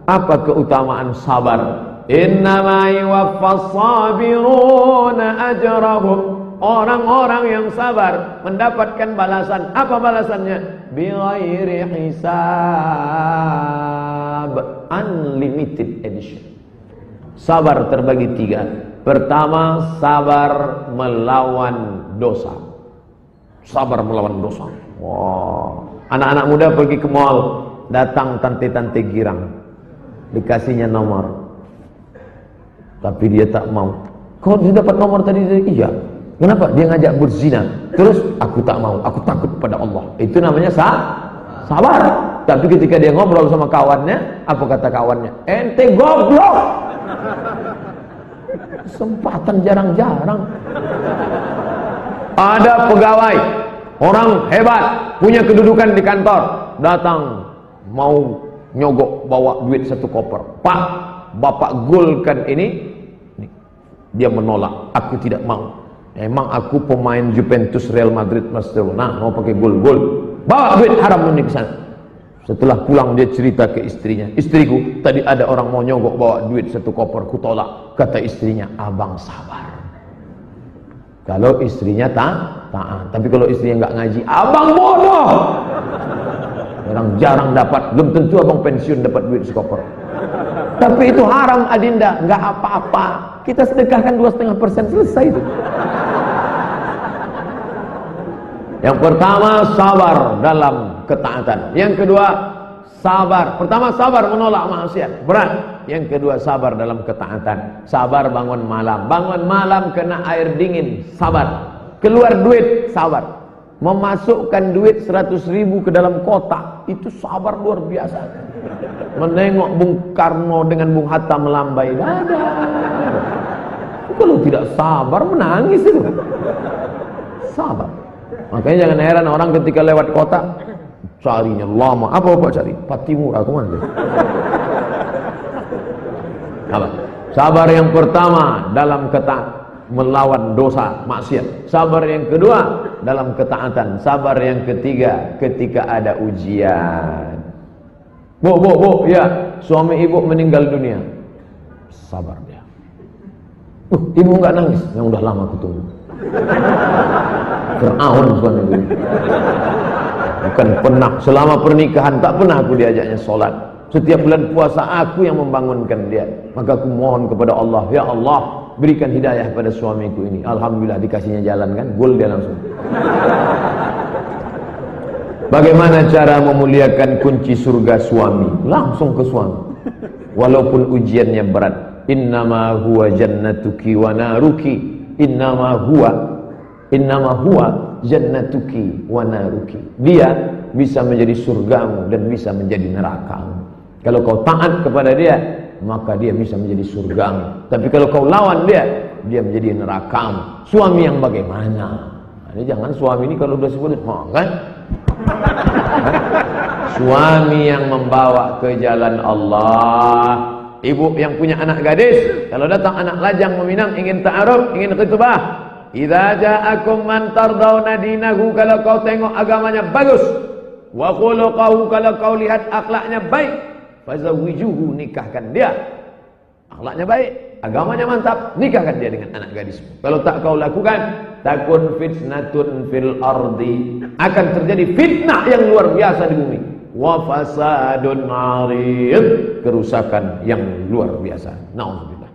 Apa keutamaan sabar? Innama yuwaffas sabiruna ajrahum. Orang-orang yang sabar mendapatkan balasan. Apa balasannya? Bighairi hisab. Unlimited edition. Sabar terbagi 3. Pertama, sabar melawan dosa. Sabar melawan dosa. Wow. Anak-anak muda pergi ke mall, datang tante-tante girang, dikasihnya nomor, tapi dia tak mau. Kau sudah dapat nomor tadi? Iya. Kenapa? Dia ngajak berzina. Terus aku tak mau, aku takut pada Allah. Itu namanya sabar. Tapi ketika dia ngobrol sama kawannya, apa kata kawannya? Ente goblok. Kesempatan jarang-jarang. Ada pegawai, orang hebat, punya kedudukan di kantor, datang mau nyogok bawa duit 1 koper. Pak, bapak golkan ini. Dia menolak, aku tidak mau. Emang aku pemain Juventus, Real Madrid, Barcelona, mau pakai gol-gol. Bawa duit haram ini ke sana. Setelah pulang dia cerita ke istrinya, istriku, tadi ada orang mau nyogok bawa duit 1 koper, kutolak. Kata istrinya, abang sabar. Kalau istrinya taat. Tapi kalau istrinya nggak ngaji, abang bodoh. Jarang dapat, belum tentu abang pensiun dapat duit sekoper. Tapi itu haram adinda, nggak apa-apa. Kita sedekahkan 2,5%, selesai itu. Yang pertama, sabar dalam ketaatan. Yang kedua, sabar. Pertama, sabar menolak maksiat, berat. Yang kedua, sabar dalam ketaatan. Sabar bangun malam. Bangun malam kena air dingin, sabar. Keluar duit, sabar. Memasukkan duit 100.000 ke dalam kotak, itu sabar luar biasa. Menengok Bung Karno dengan Bung Hatta melambai dada. Kalau tidak sabar, menangis itu. Sabar. Makanya jangan heran orang ketika lewat kotak carinya lama. Apa bapak cari? Patimura kemana? Apa? Sabar yang pertama dalam melawan dosa maksiat. Sabar yang kedua dalam ketaatan. Sabar yang ketiga ketika ada ujian. Bu, ya, suami ibu meninggal dunia. Sabar dia. Ibu nggak nangis? Yang udah lama aku tunggu. Fir'aun suami ibu. Bukan pernah selama pernikahan tak pernah aku diajaknya sholat. Setiap bulan puasa aku yang membangunkan dia. Maka aku mohon kepada Allah, ya Allah, berikan hidayah pada suamiku ini. Alhamdulillah dikasihnya jalan kan, gol dia langsung. Bagaimana cara memuliakan kunci surga suami? Langsung ke suami. Walaupun ujiannya berat. Innama huwa jannatuki wa naruki. Innama huwa jannatuki wa naruki. Dia bisa menjadi surgamu dan bisa menjadi nerakamu. Kalau kau taat kepada dia, maka dia bisa menjadi surgamu. Tapi kalau kau lawan dia, dia menjadi nerakamu. Suami yang bagaimana? Ini jangan suami ini kalau udah sebut, kan? Suami yang membawa ke jalan Allah. Ibu yang punya anak gadis, kalau datang anak lajang meminang, ingin ta'aruf, ingin khutbah, idza ja'akum man tardawna dinahu, kalau kau tengok agamanya bagus, wa khuluquhu, kalau kau lihat akhlaknya baik, fazawwijuhu, nikahkan dia. Akhlaknya baik, agamanya mantap, nikahkan dia dengan anak gadis. Kalau tak kau lakukan, takun fitnatun fil ardi, akan terjadi fitnah yang luar biasa di bumi. Wa fasadun 'arid, kerusakan yang luar biasa. Nauzubillah.